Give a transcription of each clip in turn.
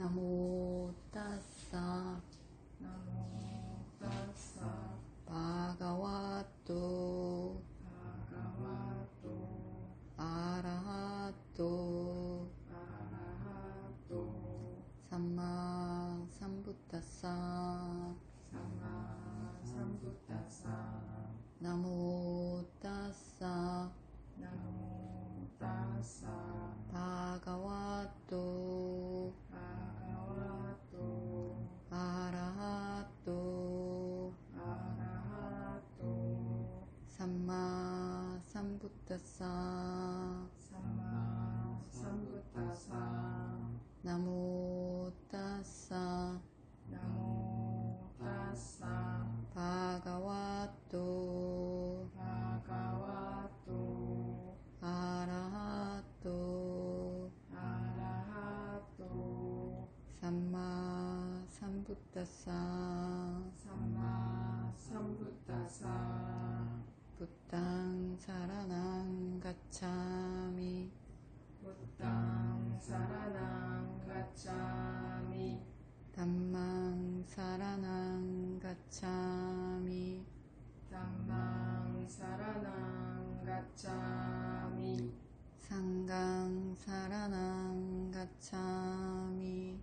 나모 따사 나모 따사 바가와토 바가와토 아라하토 아라하토 삼마 삼부타사 삼마 삼부타사 나모 따사 나모 따사 바가와토 바가와토 아라하토 아라하토 삼마 삼부타사 삼마 삼부타사 나모 따사 나모 따사 바가와토 바가와토 아라하토 아라하토 삼마 삼부타사 삼마 삼부타사 부탕 사라낭 가차미 부탕 사라낭 가차미 담망 사라낭 가차미 담망 사라낭 가차미 상강 사라낭 가차미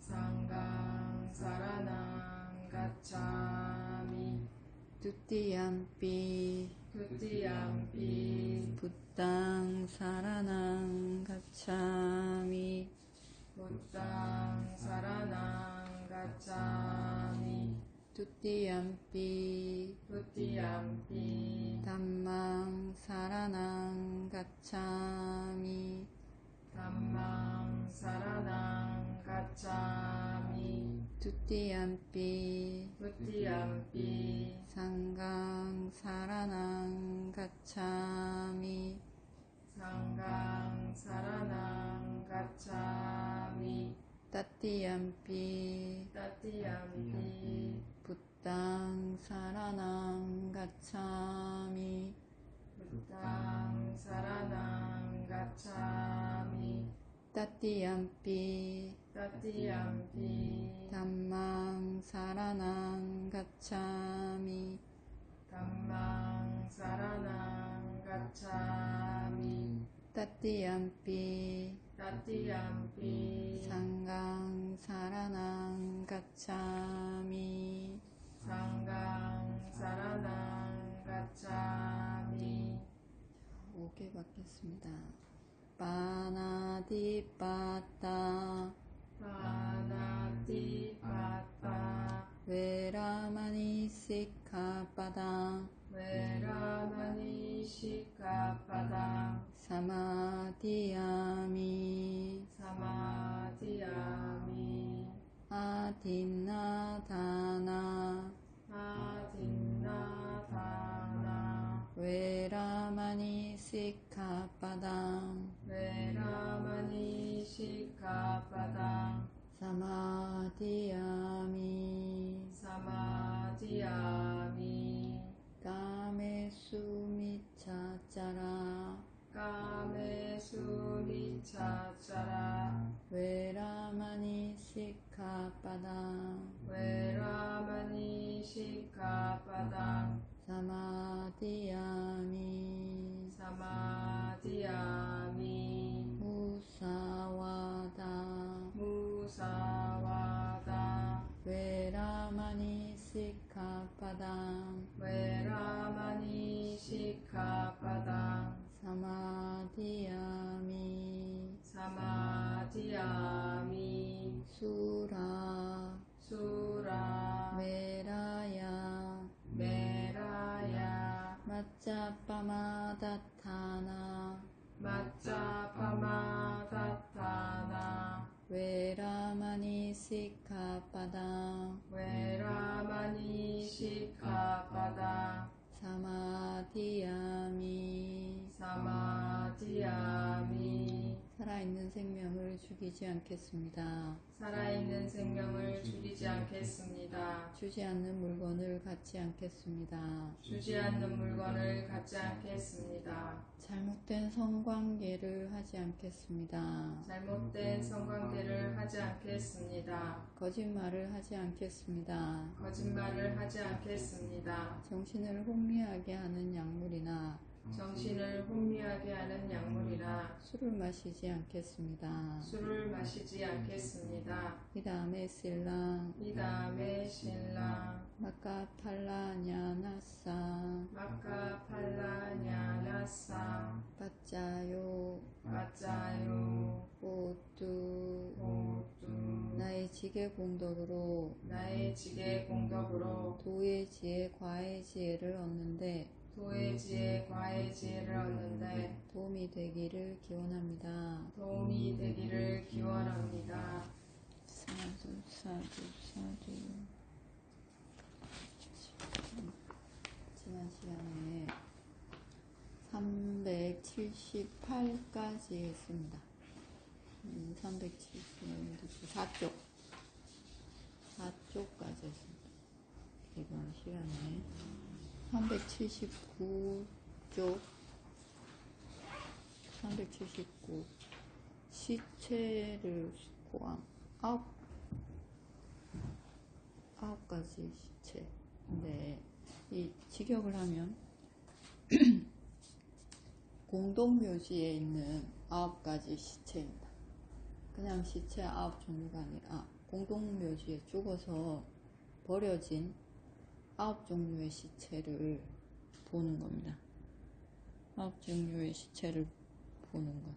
상강 사라낭 가차미 두띠얌피 두띠얌피 부탕 사라낭 가차미 부탕 사라낭 가차미 두띠얌피 두띠얌피 담망 사라낭 가차미 담망 사라낭 가차미 두띠얌피 두띠얌피 상강 사라낭 가차미 상강 사라낭 가차미 따띠얌피 따띠얌피 부탕 사라낭 가차미 부탕 사라낭 가차미 따띠얌피 따띠얌피 담망 사라낭 가차미 담망 사라낭 가차미 따띠얌피 따띠얌피 상강 사라낭 가차미 상강 사라낭 가차미 5개 받겠습니다. 파나디빠따 파나티파타 웨라마니 시카파당 웨라마니 시카파당 사마디야미 사마디야미 아딘나다나 아딘나다나 웨라마니 시카파당 웨라마니 시카파당 사마디야미 사마디야미 까메수미차짜라 까메수미차차라 웨라마니 시카파당 웨라마니 시카파당 사마디야미 사마디야미 무사와다 무사와다 웨라마니 시카파당 웨라마니 시카파당 사마디야미 사마디야미 수라 수라 메라야 메라야 마짜빠마다타나 마짜파마다타나 웨라마니 시카파당 웨라마니 시카파당 죽이지 않겠습니다. 살아있는 생명을 죽이지 않겠습니다. 주지 않는 물건을 갖지 않겠습니다. 주지 않는 물건을 갖지 않겠습니다. 잘못된 성관계를 하지 않겠습니다. 잘못된 성관계를 하지 않겠습니다. 거짓말을 하지 않겠습니다. 거짓말을 하지 않겠습니다. 정신을 혼미하게 하는 약물이나 정신을 혼미하게 하는 약물이나 술을 마시지 않겠습니다. 술을 마시지 않겠습니다. 이 다음에 신랑 이 다음에 신랑 마카팔라냐나사 마카팔라냐나사 빠짜요 빠짜요 오뚜 오뚜 나의 지혜 공덕으로 나의 지혜 공덕으로 도의 지혜 과의 지혜를 얻는데 도의 지혜 과의 지혜를 얻는데 도움이 되기를 기원합니다. 도움이 되기를 기원합니다. 사두 사두 사두. 지난 시간에 378까지 했습니다. 4쪽까지 했습니다. 이번 시간에 379쪽 379 시체를 포함 9가지 시체. 네, 이 직역을 하면 공동묘지에 있는 9가지 시체입니다. 그냥 시체 9종류가 아니라 공동묘지에 죽어서 버려진 9종류의 시체를 보는 겁니다. 9종류의 시체를 보는 것.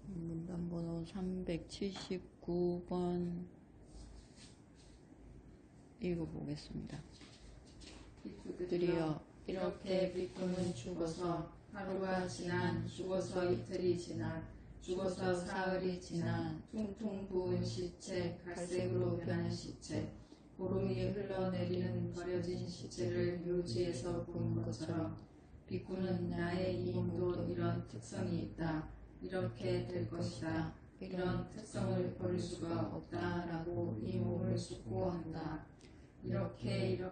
문단번호 379번 읽어보겠습니다. 비구들이여, 이렇게 비구는 죽어서 하루가 지난, 죽어서 이틀이 지난, 죽어서 사흘이 지난, 퉁퉁 부은 시체, 갈색으로 변한 시체, 보름이 흘러내리는 버려진 시체를 묘지에서 보는 것처럼 비구는 나의 이 몸도 이런 특성이 있다. 이렇게 될 것이다. 이런 특성을 버릴 수가 없다라고 이 몸을 숙고한다. 이렇게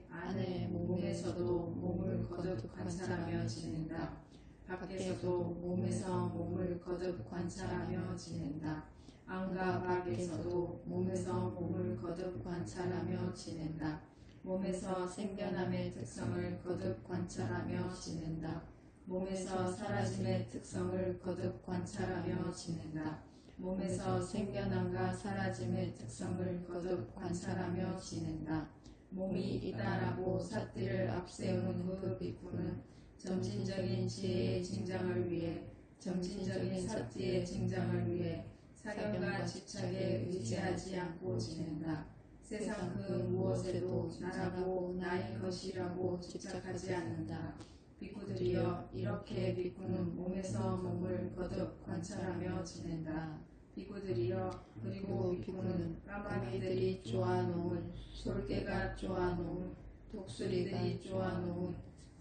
안에 몸에서도 몸을 거듭 관찰하며 지낸다. 밖에서도 몸에서 몸을 거듭 관찰하며 지낸다. 안과 밖에서도 몸에서 몸을 거듭 관찰하며 지낸다. 몸에서 생겨남의 특성을 거듭 관찰하며 지낸다. 몸에서 사라짐의 특성을 거듭 관찰하며 지낸다. 몸에서 생겨남과 사라짐의 특성을 거듭 관찰하며 지낸다. 몸이 있다라고 삿띠를 앞세우는 그 비구는 점진적인 지혜의 증장을 위해, 점진적인 삿띠의 증장을 위해 사견과 집착에 의지하지 않고 지낸다. 세상 그 무엇에도 나라고 나의 것이라고 집착하지 않는다. 비구들이여, 이렇게 비구는 몸에서 몸을 거듭 관찰하며 지낸다. 비구들이여, 그리고 비구는 까마귀들이 쪼아놓은, 솔개가 쪼아놓은, 독수리들이 쪼아놓은,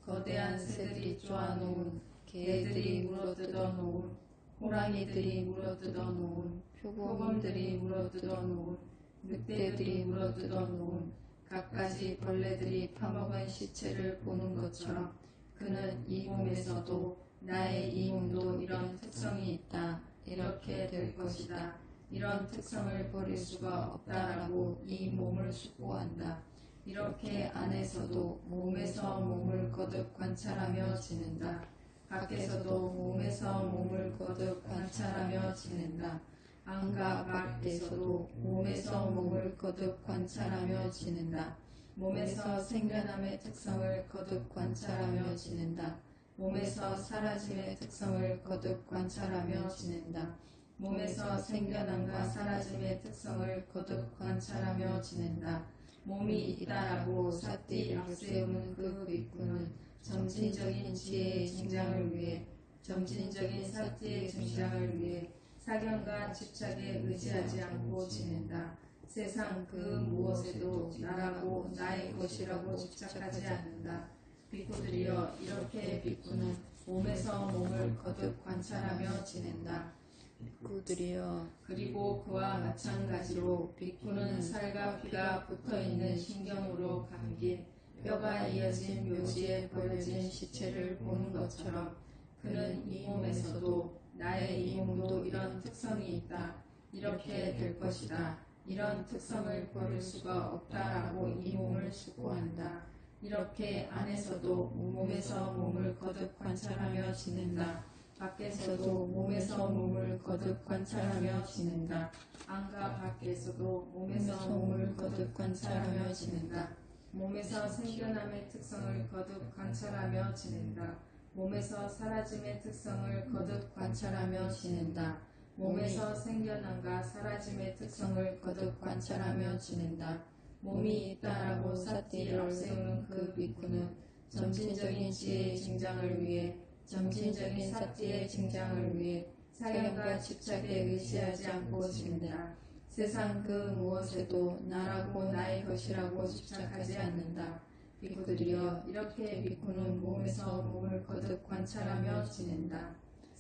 거대한 새들이 쪼아놓은, 개들이 물어뜯어 놓은, 호랑이들이 물어뜯어 놓은, 표범들이 물어뜯어 놓은, 늑대들이 물어뜯어 놓은, 갖가지 벌레들이 파먹은 시체를 보는 것처럼 그는 이 몸에서도 나의 이 몸도 이런 특성이 있다. 이렇게 될 것이다. 이런 특성을 버릴 수가 없다라고 이 몸을 숙고한다. 이렇게 안에서도 몸에서 몸을 거듭 관찰하며 지낸다. 밖에서도 몸에서 몸을 거듭 관찰하며 지낸다. 안과 밖에서도 몸에서 몸을 거듭 관찰하며 지낸다. 몸에서 생겨남의 특성을 거듭 관찰하며 지낸다. 몸에서 사라짐의 특성을 거듭 관찰하며 지낸다. 몸에서 생겨남과 사라짐의 특성을 거듭 관찰하며 지낸다. 몸이 있다라고 삿띠 앞세우는 그 비구는 점진적인 지혜의 증장을 위해, 점진적인 삿띠의 증장을 위해 사견과 집착에 의지하지 않고 지낸다. 세상 그 무엇에도 나라고 나의 것이라고 집착하지 않는다. 비구들이여, 이렇게 비구는 몸에서 몸을 거듭 관찰하며 지낸다. 비구들이여 그리고 그와 마찬가지로 비구는 살과 피가 붙어있는 신경으로 감긴 뼈가 이어진 묘지에 버려진 시체를 보는 것처럼 그는 이 몸에서도 나의 이 몸도 이런 특성이 있다. 이렇게 될 것이다. 이런 특성을 버릴 수가 없다라고 이 몸을 숙고한다. 이렇게 안에서도 몸에서 몸을 거듭 관찰하며 지낸다. 밖에서도 몸에서 몸을 거듭 관찰하며 지낸다. 안과 밖에서도 몸에서 몸을 거듭 관찰하며 지낸다. 몸에서 생겨남의 특성을 거듭 관찰하며 지낸다. 몸에서 사라짐의 특성을 거듭 관찰하며 지낸다. 몸에서 생겨남과 사라짐의 특성을 거듭 관찰하며 지낸다. 몸이 있다라고 삿띠를 앞세우는 그 비구는 점진적인 지혜의 증장을 위해 점진적인 삿띠의 증장을 위해 사견과 집착에 의지하지 않고 지낸다. 세상 그 무엇에도 나라고 나의 것이라고 집착하지 않는다. 비구들이여 이렇게 비구는 몸에서 몸을 거듭 관찰하며 지낸다.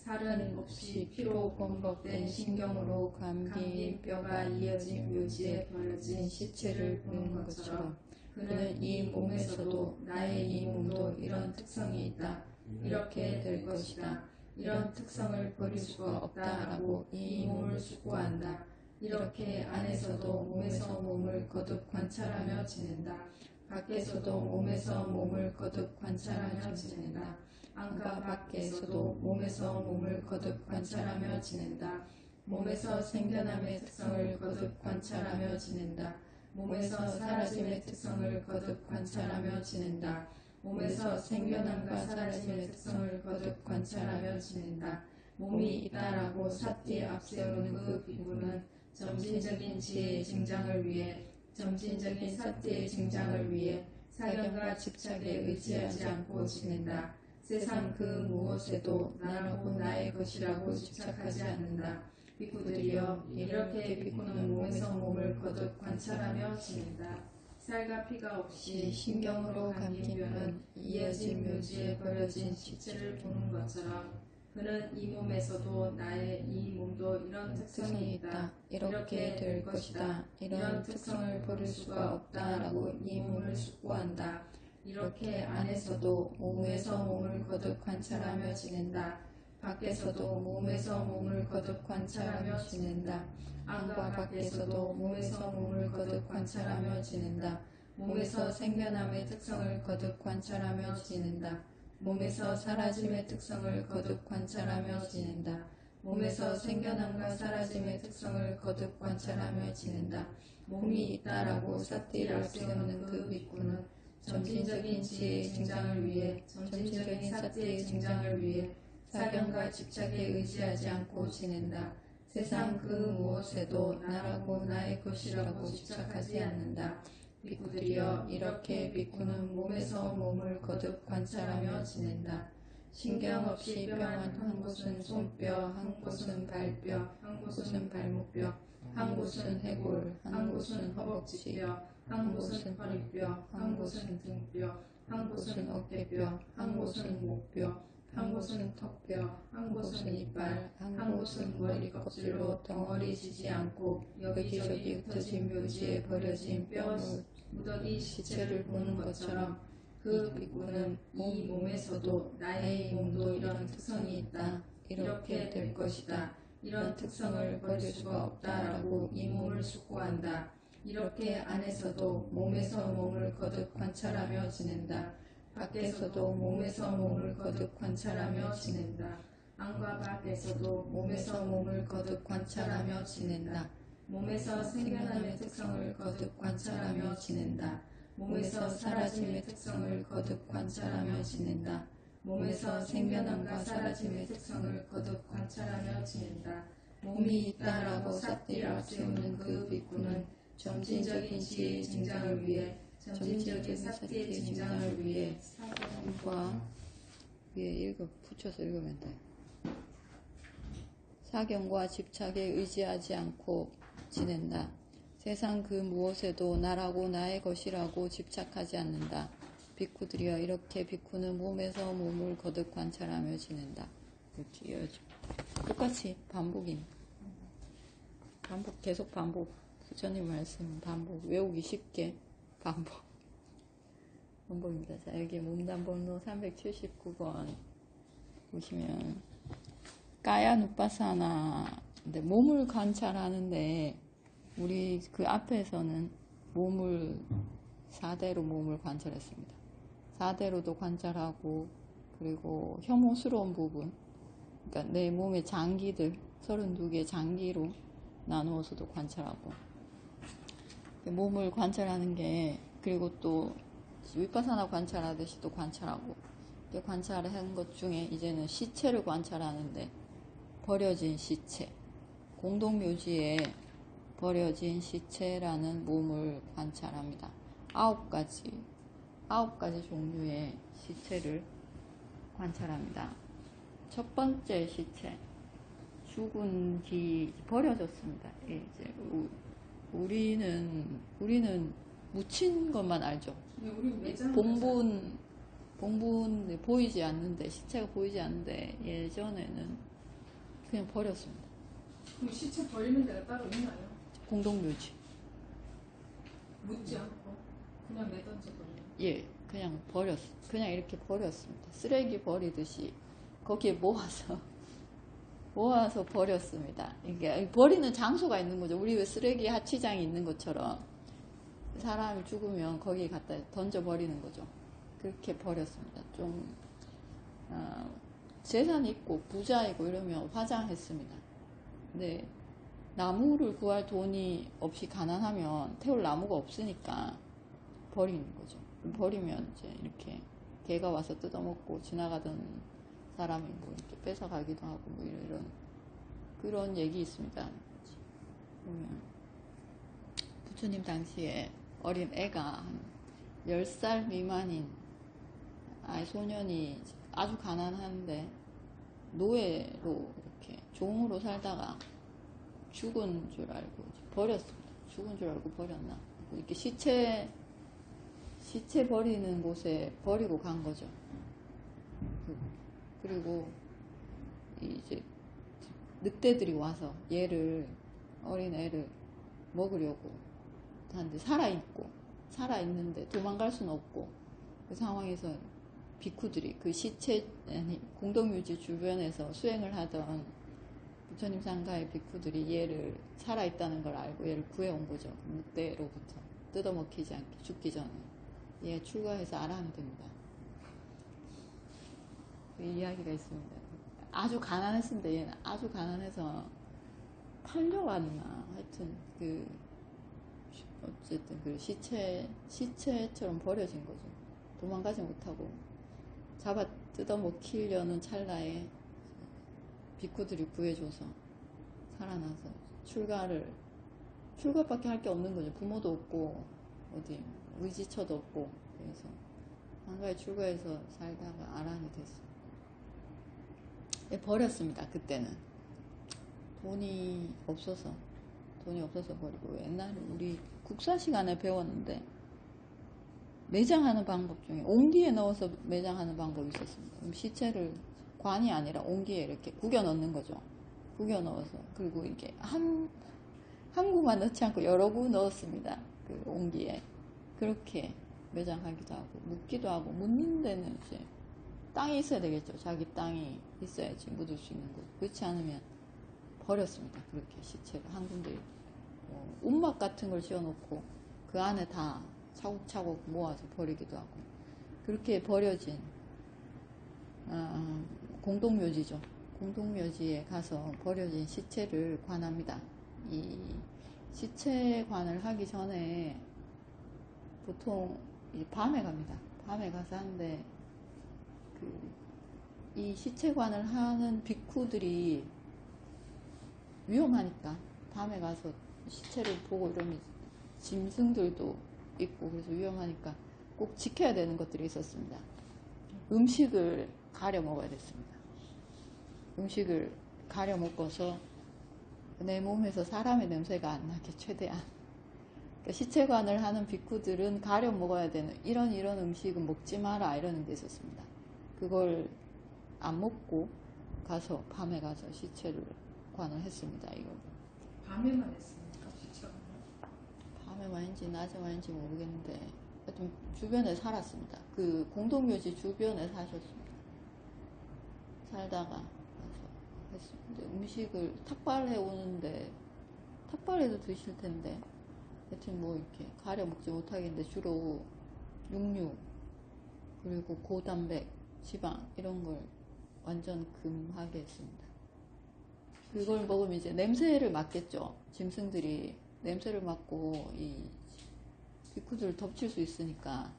살은 없이 피로 범벅된 신경으로 감긴 뼈가 이어진 묘지에 버려진 시체를 보는 것처럼 그는 이 몸에서도 나의 이 몸도 이런 특성이 있다. 이렇게 될 것이다. 이런 특성을 버릴 수가 없다라고 이 몸을 숙고한다. 이렇게 안에서도 몸에서 몸을 거듭 관찰하며 지낸다. 밖에서도 몸에서 몸을 거듭 관찰하며 지낸다. 안과 밖에서도 몸에서 몸을 거듭 관찰하며 지낸다. 몸에서 생겨남의 특성을 거듭 관찰하며 지낸다. 몸에서 사라짐의 특성을 거듭 관찰하며 지낸다. 몸에서 생겨남과 사라짐의 특성을 거듭 관찰하며 지낸다. 몸이 있다라고 삿띠에 앞세우는 그 비구는 점진적인 지혜의 증장을 위해 점진적인 삿띠의 증장을 위해 사견과 집착에 의지하지 않고 지낸다. 세상 그 무엇에도 나라고 나의 것이라고 집착하지 않는다. 비구들이여 이렇게 비구는 몸에서 몸을 거듭 관찰하며 지낸다. 살과 피가 없이 신경으로 감긴 뼈는 이어진 묘지에 버려진 시체를 보는 것처럼 그는 이 몸에서도 나의 이 몸도 이런 특성이 있다. 이렇게 될 것이다. 이런 특성을 버릴 수가 없다라고 이 몸을 숙고한다. 이렇게 안에서도 몸에서 몸을 거듭 관찰하며 지낸다. 밖에서도 몸에서 몸을 거듭 관찰하며 지낸다. 안과 밖에서도 몸에서 몸을 거듭 관찰하며 지낸다. 몸에서 생겨남의 특성을 거듭 관찰하며 지낸다. 몸에서 사라짐의 특성을 거듭 관찰하며 지낸다. 몸에서 생겨남과 사라짐의 특성을 거듭 관찰하며 지낸다. 몸이 있다라고 삿띠를 앞세우는 그 비구는 점진적인 지혜의 증장을 위해 점진적인 삿띠의 증장을 위해 사견과 집착에 의지하지 않고 지낸다. 세상 그 무엇에도 나라고 나의 것이라고 집착하지 않는다. 비구들이여 이렇게 비구는 몸에서 몸을 거듭 관찰하며 지낸다. 신경 없이 뼈만 한 곳은 손뼈, 한 곳은 발뼈, 한 곳은 발목뼈, 한 곳은 해골, 한 곳은 허벅지뼈, 한 곳은 허리뼈, 한 곳은 등뼈, 한 곳은 어깨뼈, 한 곳은 목뼈, 한 곳은 턱뼈, 한 곳은 이빨, 한 곳은 머리 껍질로 덩어리지지 않고 여기저기 흩어진 묘지에 버려진 뼈 무더기 시체를 보는 것처럼 그 비구는 이 몸에서도 나의 몸도 이런 특성이 있다. 이렇게 될 것이다. 이런 특성을 버릴 수가 없다라고 이 몸을 숙고한다. 이렇게 안에서도 몸에서 몸을 거듭 관찰하며 지낸다. 밖에서도 몸에서 몸을 거듭 관찰하며 지낸다. 안과 밖에서도 몸에서 몸을 거듭 관찰하며 지낸다. 몸에서 생겨남의 특성을 거듭 관찰하며 지낸다. 몸에서 사라짐의 특성을 거듭 관찰하며 지낸다. 몸에서 생겨남과 사라짐의 특성을 거듭 관찰하며 지낸다. 몸이 있다라고 삿띠를 앞세우는 그 비구는 점진적인 지혜의 증장을 위해 점진적인 삿띠의 증장을 위해 사견과 위에 붙여서 읽으면 돼. 사견과 집착에 의지하지 않고 지낸다. 세상 그 무엇에도 나라고 나의 것이라고 집착하지 않는다. 비쿠들이여 이렇게 비쿠는 몸에서 몸을 거듭 관찰하며 지낸다. 이렇게 이어져. 똑같이 반복입니다. 반복, 계속 반복. 부처님 말씀 반복. 외우기 쉽게 반복. 반복입니다. 자, 여기 몸담번호 379번 보시면 까야 누빠사나. 근데 몸을 관찰하는데 우리 그 앞에서는 몸을 4대로 몸을 관찰했습니다. 4대로도 관찰하고 그리고 혐오스러운 부분, 그러니까 내 몸의 장기들 32개의 장기로 나누어서도 관찰하고 몸을 관찰하는 게 그리고 또 위파사나 관찰하듯이 또 관찰하고 관찰한 것 중에 이제는 시체를 관찰하는데 버려진 시체, 공동묘지에 버려진 시체라는 몸을 관찰합니다. 9가지 종류의 시체를 관찰합니다. 첫 번째 시체, 죽은 기 버려졌습니다. 이제 우리는 묻힌 것만 알죠. 봉분 보이지 않는데, 시체가 보이지 않는데 예전에는 그냥 버렸습니다. 그 시체 버리는 데가 따로 있나요? 공동묘지. 묻지 않고 그냥 내던져 버려요. 예, 그냥 이렇게 버렸습니다. 쓰레기 버리듯이 거기에 모아서 버렸습니다. 이게 버리는 장소가 있는 거죠. 우리 왜 쓰레기 하치장이 있는 것처럼 사람이 죽으면 거기에 갖다 던져 버리는 거죠. 그렇게 버렸습니다. 좀 재산이 있고 부자이고 이러면 화장했습니다. 근데 나무를 구할 돈이 없이 가난하면 태울 나무가 없으니까 버리는 거죠. 버리면 이제 이렇게 개가 와서 뜯어먹고 지나가던 사람이 뭐 이렇게 뺏어가기도 하고 뭐 이런 그런 얘기 있습니다. 보면 부처님 당시에 어린 애가 한 10살 미만인 소년이 아주 가난한데 노예로 이렇게 종으로 살다가 죽은 줄 알고 버렸습니다. 죽은 줄 알고 버렸나? 이렇게 시체 버리는 곳에 버리고 간 거죠. 그리고 이제 늑대들이 와서 어린 애를 먹으려고 하는데 살아있는데 도망갈 수는 없고 그 상황에서 비쿠들이 그 공동묘지 주변에서 수행을 하던 부처님 상가의 비쿠들이 얘를 살아있다는 걸 알고 얘를 구해온 거죠. 늑대로부터 뜯어먹히지 않게 죽기 전에 얘 출가해서 아라함이 됩니다. 그 이야기가 있습니다. 아주 가난했습니다. 얘는 아주 가난해서 팔려왔나 하여튼 어쨌든 그 시체처럼 버려진 거죠. 도망가지 못하고 잡아 뜯어먹히려는 찰나에 비쿠들이 구해줘서 살아나서 출가밖에 할 게 없는 거죠. 부모도 없고 어디 의지처도 없고 그래서 상가에 출가해서 살다가 아란이 됐어요. 버렸습니다. 그때는 돈이 없어서 버리고 옛날에 우리 국사 시간에 배웠는데 매장하는 방법 중에 옹기에 넣어서 매장하는 방법이 있었습니다. 시체를 관이 아니라 옹기에 이렇게 구겨 넣는 거죠. 구겨 넣어서 그리고 이렇게 한 구만 넣지 않고 여러 구 넣었습니다. 그 옹기에 그렇게 매장하기도 하고 묻기도 하고 묻는 데는 이제 땅이 있어야 되겠죠. 자기 땅이 있어야지 묻을 수 있는 곳. 그렇지 않으면 버렸습니다. 그렇게 시체를 한 군데 움막 같은 걸 씌워놓고 그 안에 다 차곡차곡 모아서 버리기도 하고 그렇게 버려진 공동묘지죠. 공동묘지에 가서 버려진 시체를 관합니다. 이 시체관을 하기 전에 보통 밤에 갑니다. 밤에 가서 하는데 이 시체관을 하는 비쿠들이 위험하니까 밤에 가서 시체를 보고 이러면 짐승들도 있고 그래서 위험하니까 꼭 지켜야 되는 것들이 있었습니다. 음식을 가려 먹어야 됐습니다. 음식을 가려 먹어서 내 몸에서 사람의 냄새가 안 나게 최대한 시체관을 하는 비쿠들은 가려 먹어야 되는 이런 음식은 먹지 마라 이러는 게 있었습니다. 그걸 안 먹고 가서 밤에 가서 시체를 관을 했습니다. 이거 밤에만 했습니까? 시체가? 밤에만인지 낮에만인지 모르겠는데 하여튼 주변에 살았습니다. 그 공동묘지 주변에 사셨습니다. 살다가 가서 했습니다. 음식을 탁발해 오는데 탁발해도 드실 텐데 하여튼 뭐 이렇게 가려 먹지 못하겠는데 주로 육류 그리고 고단백 지방 이런 걸 완전 금하게 했습니다. 그걸 먹으면 이제 냄새를 맡겠죠. 짐승들이 냄새를 맡고 이 비쿠들을 덮칠 수 있으니까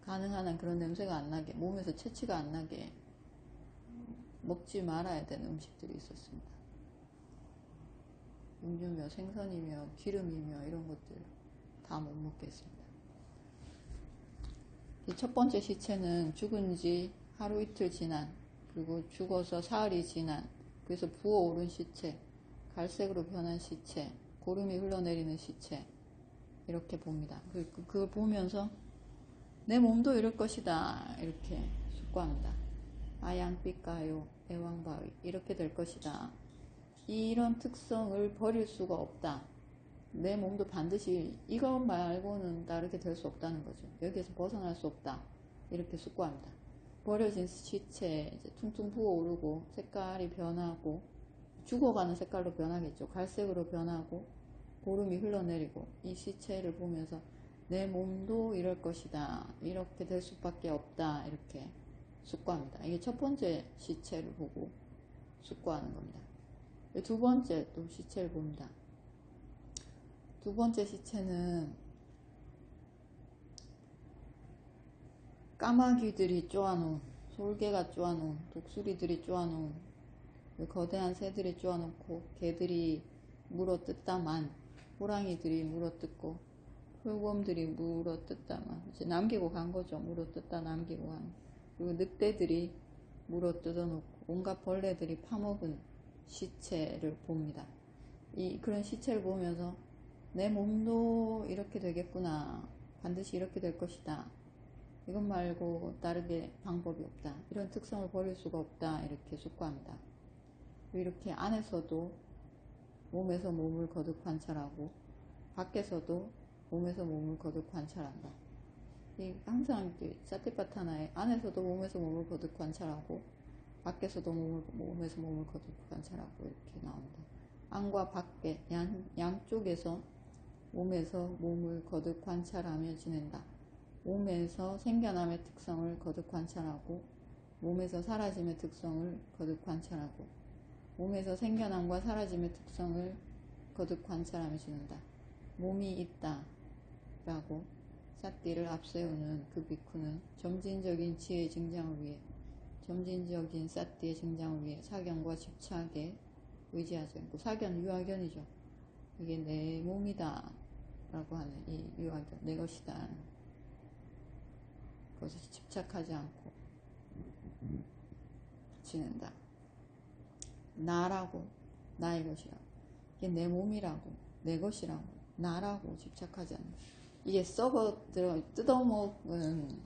가능한 한 그런 냄새가 안 나게 몸에서 채취가 안 나게 먹지 말아야 되는 음식들이 있었습니다. 육류며 생선이며 기름이며 이런 것들 다 못 먹겠습니다. 첫 번째 시체는 죽은 지 하루 이틀 지난 그리고 죽어서 사흘이 지난 그래서 부어오른 시체 갈색으로 변한 시체 고름이 흘러내리는 시체 이렇게 봅니다. 그걸 보면서 내 몸도 이럴 것이다 이렇게 숙고합니다. 아양빛가요 애왕바위 이렇게 될 것이다. 이런 특성을 버릴 수가 없다. 내 몸도 반드시 이것 말고는 다르게 될 수 없다는 거죠. 여기에서 벗어날 수 없다. 이렇게 숙고합니다. 버려진 시체에 이제 퉁퉁 부어오르고 색깔이 변하고 죽어가는 색깔로 변하겠죠. 갈색으로 변하고 고름이 흘러내리고 이 시체를 보면서 내 몸도 이럴 것이다. 이렇게 될 수밖에 없다. 이렇게 숙고합니다. 이게 첫 번째 시체를 보고 숙고하는 겁니다. 두 번째 또 시체를 봅니다. 두 번째 시체는 까마귀들이 쪼아놓은 솔개가 쪼아놓은 독수리들이 쪼아놓은 거대한 새들이 쪼아놓고 개들이 물어뜯다만 호랑이들이 물어뜯고 풀곰들이 물어뜯다만 이제 남기고 간 거죠. 물어뜯다 남기고 간 그리고 늑대들이 물어뜯어놓고 온갖 벌레들이 파먹은 시체를 봅니다. 그런 시체를 보면서 내 몸도 이렇게 되겠구나. 반드시 이렇게 될 것이다. 이것 말고 다르게 방법이 없다. 이런 특성을 버릴 수가 없다. 이렇게 숙고합니다. 이렇게 안에서도 몸에서 몸을 거듭 관찰하고 밖에서도 몸에서 몸을 거듭 관찰한다. 항상 사티파타나에 안에서도 몸에서 몸을 거듭 관찰하고 밖에서도 몸에서 몸을 거듭 관찰하고 이렇게 나옵니다. 안과 밖에 양쪽에서 몸에서 몸을 거듭 관찰하며 지낸다. 몸에서 생겨남의 특성을 거듭 관찰하고 몸에서 사라짐의 특성을 거듭 관찰하고 몸에서 생겨남과 사라짐의 특성을 거듭 관찰하며 지낸다. 몸이 있다 라고 사띠를 앞세우는 그 비쿠는 점진적인 지혜의 증장을 위해 점진적인 사띠의 증장을 위해 사견과 집착에 의지하지 않고 사견 유아견이죠. 이게 내 몸이다 라고 하는 이 유아견 내 것이다 그것에 집착하지 않고 지낸다. 나라고 나의 것이라고 이게 내 몸이라고 내 것이라고 나라고 집착하지 않는다. 이게 뜯어먹은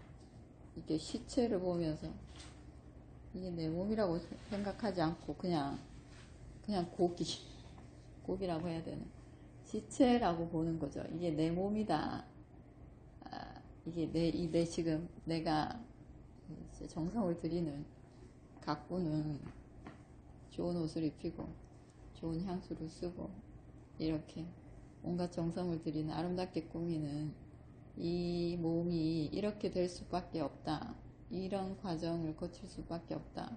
이게 시체를 보면서 이게 내 몸이라고 생각하지 않고 그냥 고기라고 해야 되나 시체라고 보는 거죠. 이게 내 몸이다. 이게 내 지금 내가 정성을 들이는 가꾸는 좋은 옷을 입히고 좋은 향수를 쓰고 이렇게 온갖 정성을 들이는 아름답게 꾸미는 이 몸이 이렇게 될 수밖에 없다. 이런 과정을 거칠 수밖에 없다.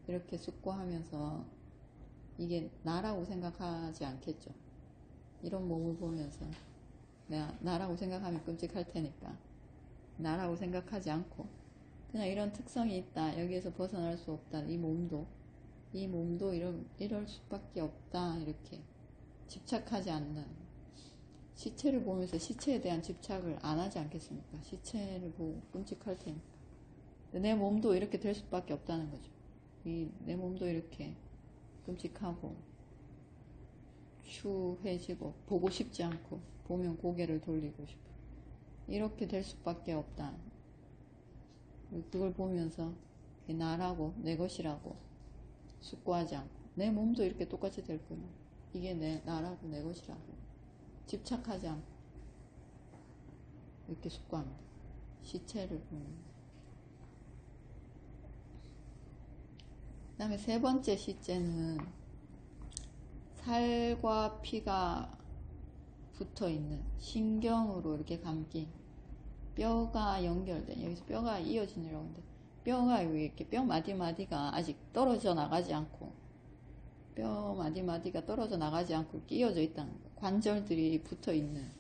이렇게 숙고하면서 이게 나라고 생각하지 않겠죠. 이런 몸을 보면서 내가 나라고 생각하면 끔찍할 테니까 나라고 생각하지 않고 그냥 이런 특성이 있다. 여기에서 벗어날 수 없다. 이 몸도 이럴 수밖에 없다. 이렇게 집착하지 않는 시체를 보면서 시체에 대한 집착을 안 하지 않겠습니까? 시체를 보고 끔찍할 테니까. 내 몸도 이렇게 될 수밖에 없다는 거죠. 내 몸도 이렇게 끔찍하고 추해지고 보고 싶지 않고 보면 고개를 돌리고 싶어. 이렇게 될 수밖에 없다. 그걸 보면서 나라고 내 것이라고 숙고하지 않고 내 몸도 이렇게 똑같이 될 거야. 이게 나라고 내 것이라고 집착하지 않고 이렇게 숙고합니다. 시체를 보는. 그 다음에 세 번째 시체는 살과 피가 붙어있는 신경으로 이렇게 감긴 뼈가 연결된, 여기서 뼈가 이어지느라고 하는데 뼈가 이렇게 뼈 마디마디가 아직 떨어져 나가지 않고 뼈 마디마디가 떨어져 나가지 않고 이렇게 이어져 있다는 거예요. 관절들이 붙어있는,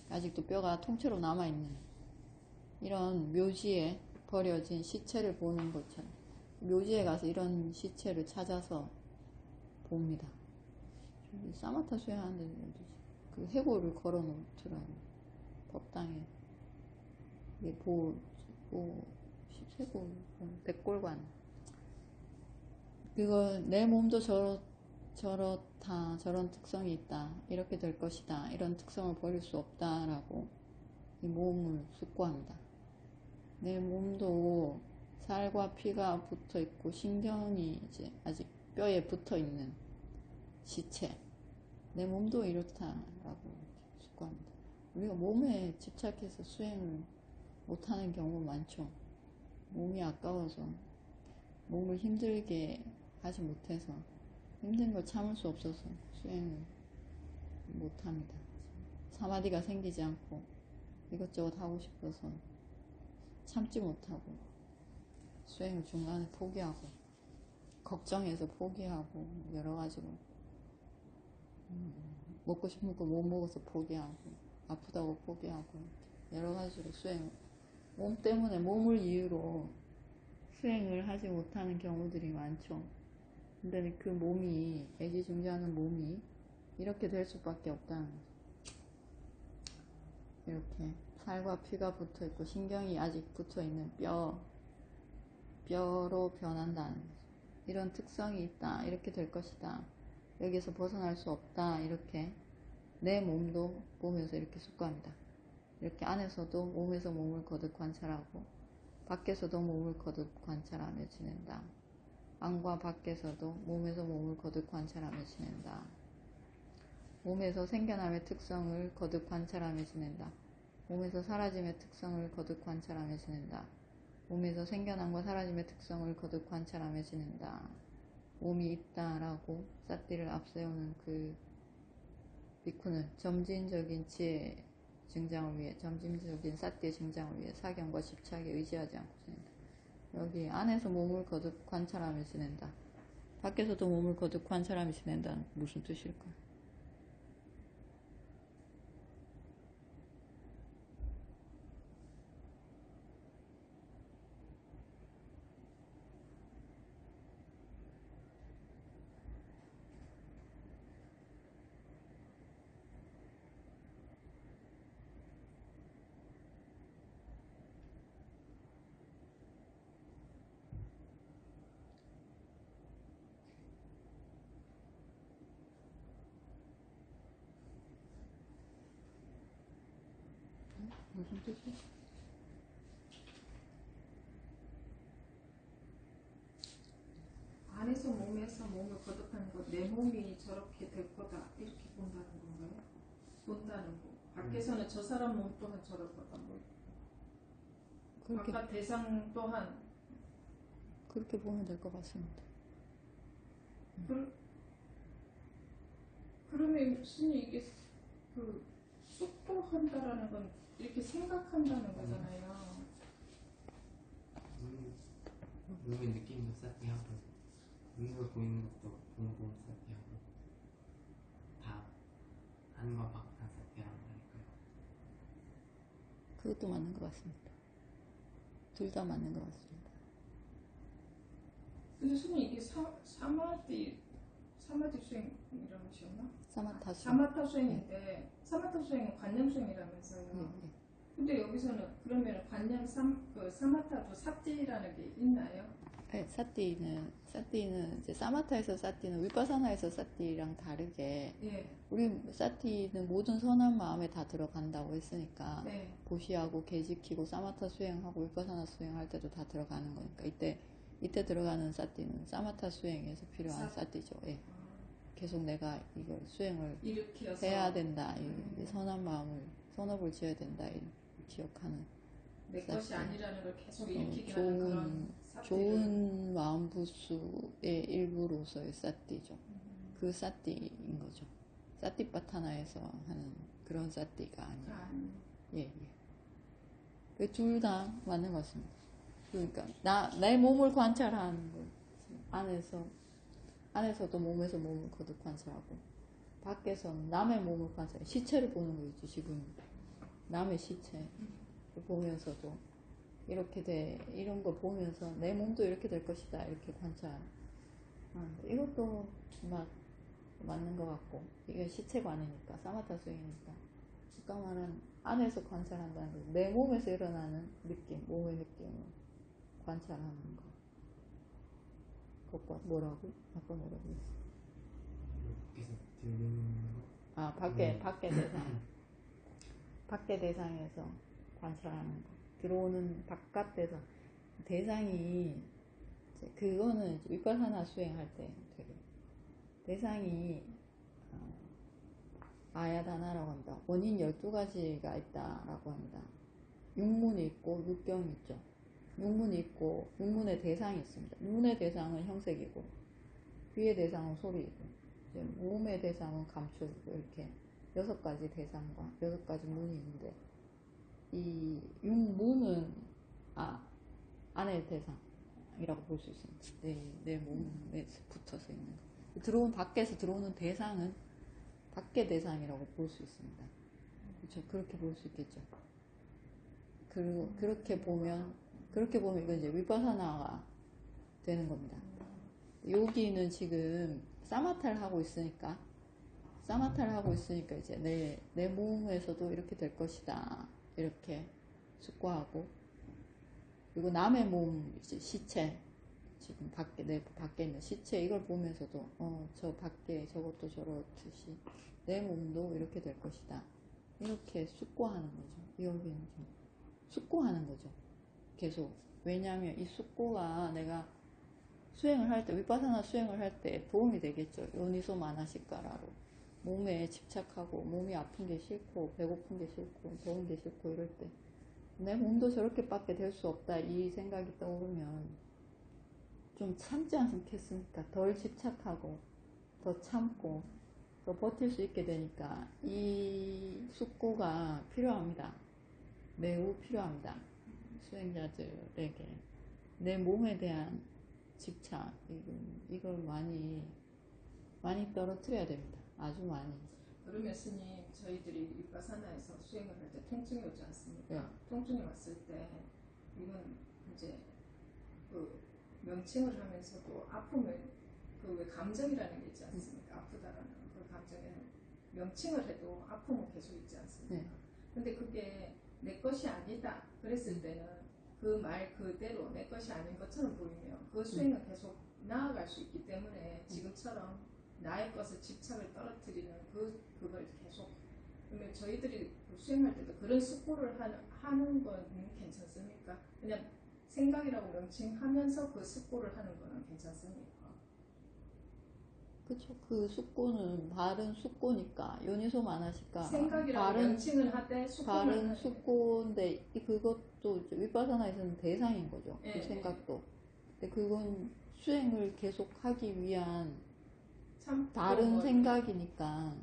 아직도 뼈가 통째로 남아있는 이런 묘지에 버려진 시체를 보는 것처럼 묘지에 가서 이런 시체를 찾아서 봅니다. 사마타 수행하는데 그 해골을 걸어 놓더라고요. 법당에. 이게 십세골, 백골관. 그거 내 몸도 저렇다, 저런 특성이 있다, 이렇게 될 것이다, 이런 특성을 버릴 수 없다라고 이 몸을 숙고합니다. 내 몸도 살과 피가 붙어 있고 신경이 이제 아직 뼈에 붙어 있는 시체. 내 몸도 이렇다라고 숙고합니다. 우리가 몸에 집착해서 수행을 못하는 경우 많죠. 몸이 아까워서 몸을 힘들게 하지 못해서 힘든 걸 참을 수 없어서 수행을 못합니다. 사마디가 생기지 않고 이것저것 하고 싶어서 참지 못하고 수행을 중간에 포기하고 걱정해서 포기하고 여러 가지로 먹고 싶은 거 못 먹어서 포기하고 아프다고 포기하고 여러 가지로 수행을, 몸 때문에 몸을 이유로 수행을 하지 못하는 경우들이 많죠. 근데 그 몸이, 애지중지하는 몸이 이렇게 될 수밖에 없다는 거죠. 이렇게 살과 피가 붙어 있고 신경이 아직 붙어 있는 뼈로 변한다는 거죠. 이런 특성이 있다, 이렇게 될 것이다, 여기서 벗어날 수 없다, 이렇게 내 몸도 보면서 이렇게 숙고합니다. 이렇게 안에서도 몸에서 몸을 거듭 관찰하고 밖에서도 몸을 거듭 관찰하며 지낸다. 안과 밖에서도 몸에서 몸을 거듭 관찰하며 지낸다. 몸에서 생겨남의 특성을 거듭 관찰하며 지낸다. 몸에서 사라짐의 특성을 거듭 관찰하며 지낸다. 몸에서 생겨남과 사라짐의 특성을 거듭 관찰하며 지낸다. 몸이 있다라고 사띠를 앞세우는 그 비쿠는 점진적인 지혜 증장을 위해, 점진적인 사띠의 증장을 위해 사경과 집착에 의지하지 않고 지낸다. 여기 안에서 몸을 거듭 관찰하며 지낸다. 밖에서도 몸을 거듭 관찰하며 지낸다는 무슨 뜻일까? 무슨 뜻이야? 안에서 몸에서 몸을 거듭하는 거, 내 몸이 저렇게 될 거다, 이렇게 본다는 건가요? 본다는 거. 밖에서는 저 사람 몸 또한 저럴 거다. 뭐. 그렇게, 아까 대상 또한 그렇게 보면 될 것 같습니다. 그러면 스님 이게 그 숙도한다라는 건 이렇게 생각한다는 거잖아요. 눈에 느끼는 거 쌓기 하고 눈으로 보이는 것도 보고 쌓기 하고 다 안과 밖 다 쌓기라고 하니까요. 그것도 맞는 것 같습니다. 둘 다 맞는 것 같습니다. 근데 스님 이게 사마디 수행이라고 하셨나? 사마타 수행. 사마타 수행인데 사마타 수행은 관념 수행이라면서요. 예. 근데 여기서는 그러면 관념 사마타도 삽질이라는 게 있나요? 사티는 이제 사마타에서 사티는 위파사나에서 사티랑 다르게 예. 우리 사티는 모든 선한 마음에 다 들어간다고 했으니까 네. 보시하고 개 지키고 사마타 수행하고 위파사나 수행할 때도 다 들어가는 거니까 이때 들어가는 사티는 사마타 수행에서 필요한 사티죠. 예. 계속 내가 이걸 수행을 일으켜서 해야 된다. 이 선한 마음을 선업을 지어야 된다. 이 기억하는 내 것이 사티. 아니라는 걸 계속 일으키게 하는 그런 사태를 좋은 마음 부수의 일부로서의 사띠죠. 그 사띠인 거죠. 사띠파타나에서 하는 그런 사띠가 아니라. 예. 둘 다 맞는 것 같습니다. 그러니까 내 몸을 관찰하는 거 안에서도 몸에서 몸을 거듭 관찰하고 밖에서는 남의 몸을 관찰해 시체를 보는 거죠. 지금 남의 시체 보면서도 이런 거 보면서 내 몸도 이렇게 될 것이다 이렇게 관찰하는 거. 이것도 맞는 것 같고 이게 시체관이니까 사마타 수행이니까 아까 말한 안에서 관찰한다는 거, 내 몸에서 일어나는 느낌, 몸의 느낌을 관찰하는 거. 그것과 뭐라고? 아까 뭐라고 했어? 밖에서 들리는 거? 아, 밖의 대상에서 관찰하는 거. 들어오는 바깥 대상이, 그거는 위파사나 수행할 때 되게, 대상이, 아야다나라고 합니다. 원인 12가지가 있다라고 합니다. 육문이 있고, 육경이 있죠. 육문이 있고, 육문의 대상이 있습니다. 육문의 대상은 형색이고, 귀의 대상은 소리이고, 몸의 대상은 감촉이고, 이렇게 6가지 대상과 6가지 문이 있는데, 이 육문은 안의 대상이라고 볼 수 있습니다. 내 몸에 붙어서 있는 거. 밖에서 들어오는 대상은 밖의 대상이라고 볼 수 있습니다. 그렇죠? 그렇게 볼 수 있겠죠. 그렇게 보면 이건 이제 위파사나가 되는 겁니다. 여기는 지금 사마타를 하고 있으니까 이제 내 몸에서도 이렇게 될 것이다. 이렇게 숙고하고, 그리고 남의 몸, 이제 시체, 지금 내 밖에 있는 시체, 이걸 보면서도, 저 밖에 저것도 저렇듯이 내 몸도 이렇게 될 것이다. 이렇게 숙고하는 거죠. 여기는 좀 숙고하는 거죠. 계속. 왜냐하면 이 숙고가 내가 수행을 할 때, 위파사나 수행을 할 때 도움이 되겠죠. 요니소 마나시카라로. 몸에 집착하고, 몸이 아픈 게 싫고, 배고픈 게 싫고, 더운 게 싫고, 이럴 때, 내 몸도 저렇게밖에 될 수 없다. 이 생각이 떠오르면, 좀 참지 않겠습니까? 덜 집착하고, 더 참고, 더 버틸 수 있게 되니까, 이 숙고가 필요합니다. 매우 필요합니다. 수행자들에게. 내 몸에 대한 집착, 이걸 많이 떨어뜨려야 됩니다. 아주 많이. 그러면 스님, 저희들이 위파사나에서 수행을 할 때 통증이 오지 않습니까? 네. 통증이 왔을 때 이건 이제 그 명칭을 하면서도 아픔을 그 왜 감정이라는 게 있지 않습니까? 아프다라는 그 감정에는 명칭을 해도 아픔은 계속 있지 않습니까? 네. 근데 그게 내 것이 아니다 그랬을 때는 그 말 그대로 내 것이 아닌 것처럼 보이면 그 수행은 계속 나아갈 수 있기 때문에 지금처럼 나의 것을 집착을 떨어뜨리는 그걸 계속. 그러면 저희들이 수행할 때도 그런 숙고를 하는 건 괜찮습니까? 그냥 생각이라고 명칭하면서 그 숙고를 하는 거는 괜찮습니까? 그쵸. 그 숙고는 바른 숙고니까, 요니소 마나시카. 생각이라고 명칭을 하되 바른 숙고인데, 그것도 이제 위파사나에서는 대상인 거죠. 그 생각도. 근데 그건 수행을 계속 하기 위한 다른 생각이니까.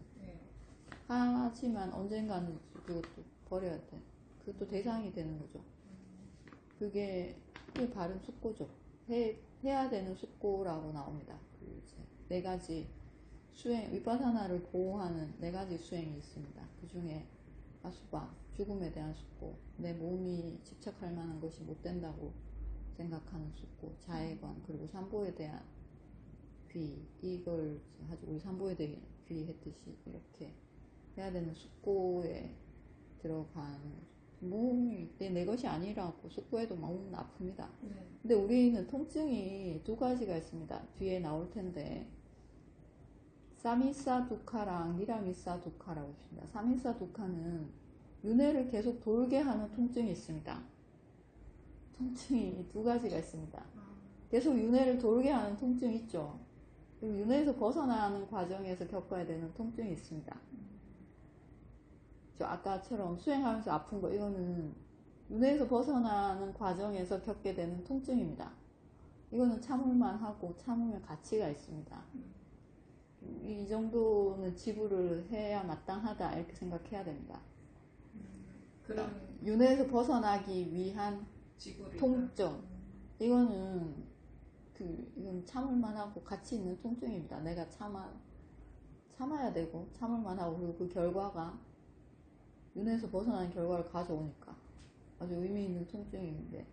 하지만 언젠가는 그것도 버려야 돼. 그것도 대상이 되는 거죠. 그게 바른 숙고죠. 해야 되는 숙고라고 나옵니다. 네 가지 수행, 위파사나를 보호하는 4가지 수행이 있습니다. 그 중에 아수바, 죽음에 대한 숙고, 내 몸이 집착할 만한 것이 못 된다고 생각하는 숙고, 자해관, 그리고 삼보에 대한 귀, 이걸 아주 우리 삼보에 대한 귀 했듯이 이렇게 해야 되는 숙고에 들어가는 거죠. 몸이 내 것이 아니라고 숙고해도 몸은 아픕니다. 네. 근데 우리는 통증이 두 가지가 있습니다. 뒤에 나올 텐데 사미사 두카랑 니라미사 두카라고 있습니다. 사미사 두카는 윤회를 계속 돌게 하는 통증이 있습니다. 통증이 두 가지가 있습니다. 계속 윤회를 돌게 하는 통증이 있죠. 그리고 윤회에서 벗어나는 과정에서 겪어야 되는 통증이 있습니다. 저 아까처럼 수행하면서 아픈 거, 이거는 윤회에서 벗어나는 과정에서 겪게 되는 통증입니다. 이거는 참을만 하고 참으면 가치가 있습니다. 이 정도는 지불을 해야 마땅하다 이렇게 생각해야 됩니다. 그런 윤회에서 벗어나기 위한 지구를 통증, 이건 참을만 하고 가치 있는 통증입니다. 내가 참아야 되고 참을만 하고, 그리고 그 결과가 윤회에서 벗어나는 결과를 가져오니까 아주 의미 있는 통증인데,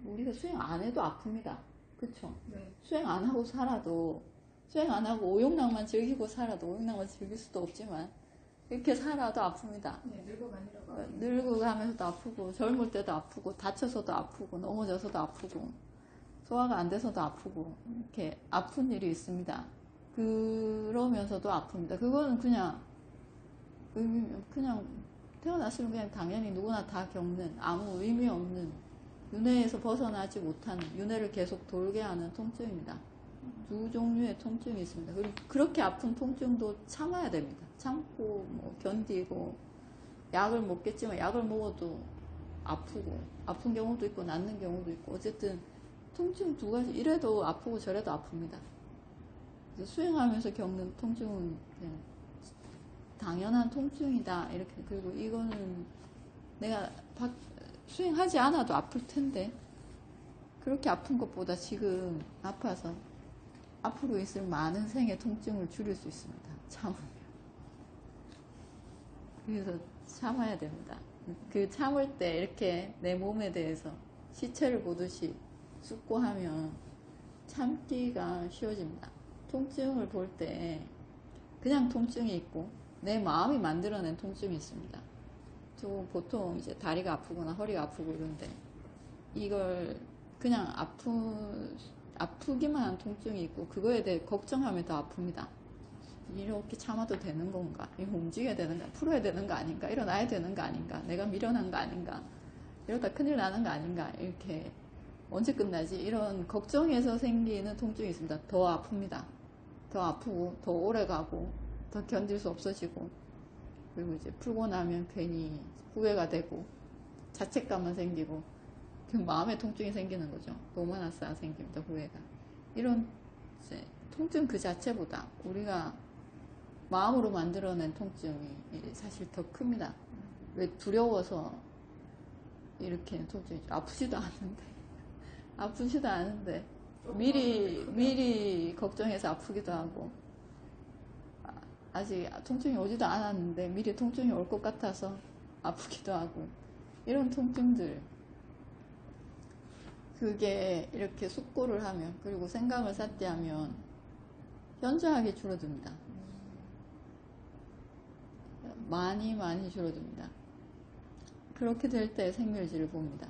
우리가 수행 안 해도 아픕니다. 그쵸? 네. 수행 안 하고 살아도, 수행 안 하고 오용락만 즐기고 살아도, 오용락만 즐길 수도 없지만 이렇게 살아도 아픕니다. 네, 늙어가느라고 늙어가면서도 아프고, 젊을 때도 아프고, 다쳐서도 아프고, 넘어져서도 아프고, 소화가 안 돼서도 아프고, 이렇게 아픈 일이 있습니다. 그러면서도 아픕니다. 그거는 그냥 태어났으면 그냥 당연히 누구나 다 겪는, 아무 의미 없는, 윤회에서 벗어나지 못하는, 윤회를 계속 돌게 하는 통증입니다. 두 종류의 통증이 있습니다. 그리고 그렇게 아픈 통증도 참아야 됩니다. 참고 견디고, 약을 먹겠지만 약을 먹어도 아프고, 아픈 경우도 있고 낫는 경우도 있고, 어쨌든 통증 두 가지, 이래도 아프고 저래도 아픕니다. 그래서 수행하면서 겪는 통증은 그냥 당연한 통증이다 이렇게. 그리고 이거는 내가 수행하지 않아도 아플 텐데, 그렇게 아픈 것보다 지금 아파서 앞으로 있을 많은 생의 통증을 줄일 수 있습니다. 참으면. 그래서 참아야 됩니다. 그 참을 때 이렇게 내 몸에 대해서 시체를 보듯이 숙고하면 참기가 쉬워집니다. 통증을 볼 때 그냥 통증이 있고 내 마음이 만들어낸 통증이 있습니다. 저 보통 이제 다리가 아프거나 허리가 아프고 이런데, 이걸 그냥 아프기만 한 통증이 있고 그거에 대해 걱정하면 더 아픕니다. 이렇게 참아도 되는 건가? 이거 움직여야 되는 거, 풀어야 되는 거 아닌가? 일어나야 되는 거 아닌가? 내가 미련한 거 아닌가? 이러다 큰일 나는 거 아닌가? 이렇게 언제 끝나지? 이런 걱정에서 생기는 통증이 있습니다. 더 아픕니다. 더 아프고 더 오래 가고 더 견딜 수 없어지고, 그리고 이제 풀고 나면 괜히 후회가 되고 자책감만 생기고 그 마음의 통증이 생기는 거죠. 도마나스가 생깁니다. 후회가. 이런 이제 통증 그 자체보다 우리가 마음으로 만들어낸 통증이 사실 더 큽니다. 왜? 두려워서 이렇게 통증이 아프지도 않은데 미리 걱정해서 아프기도 하고, 아직 통증이 오지도 않았는데 미리 통증이 올 것 같아서 아프기도 하고, 이런 통증들, 그게 이렇게 숙고를 하면, 그리고 생각을 삿대하면 현저하게 줄어듭니다. 많이 줄어듭니다. 그렇게 될 때 생멸지를 봅니다.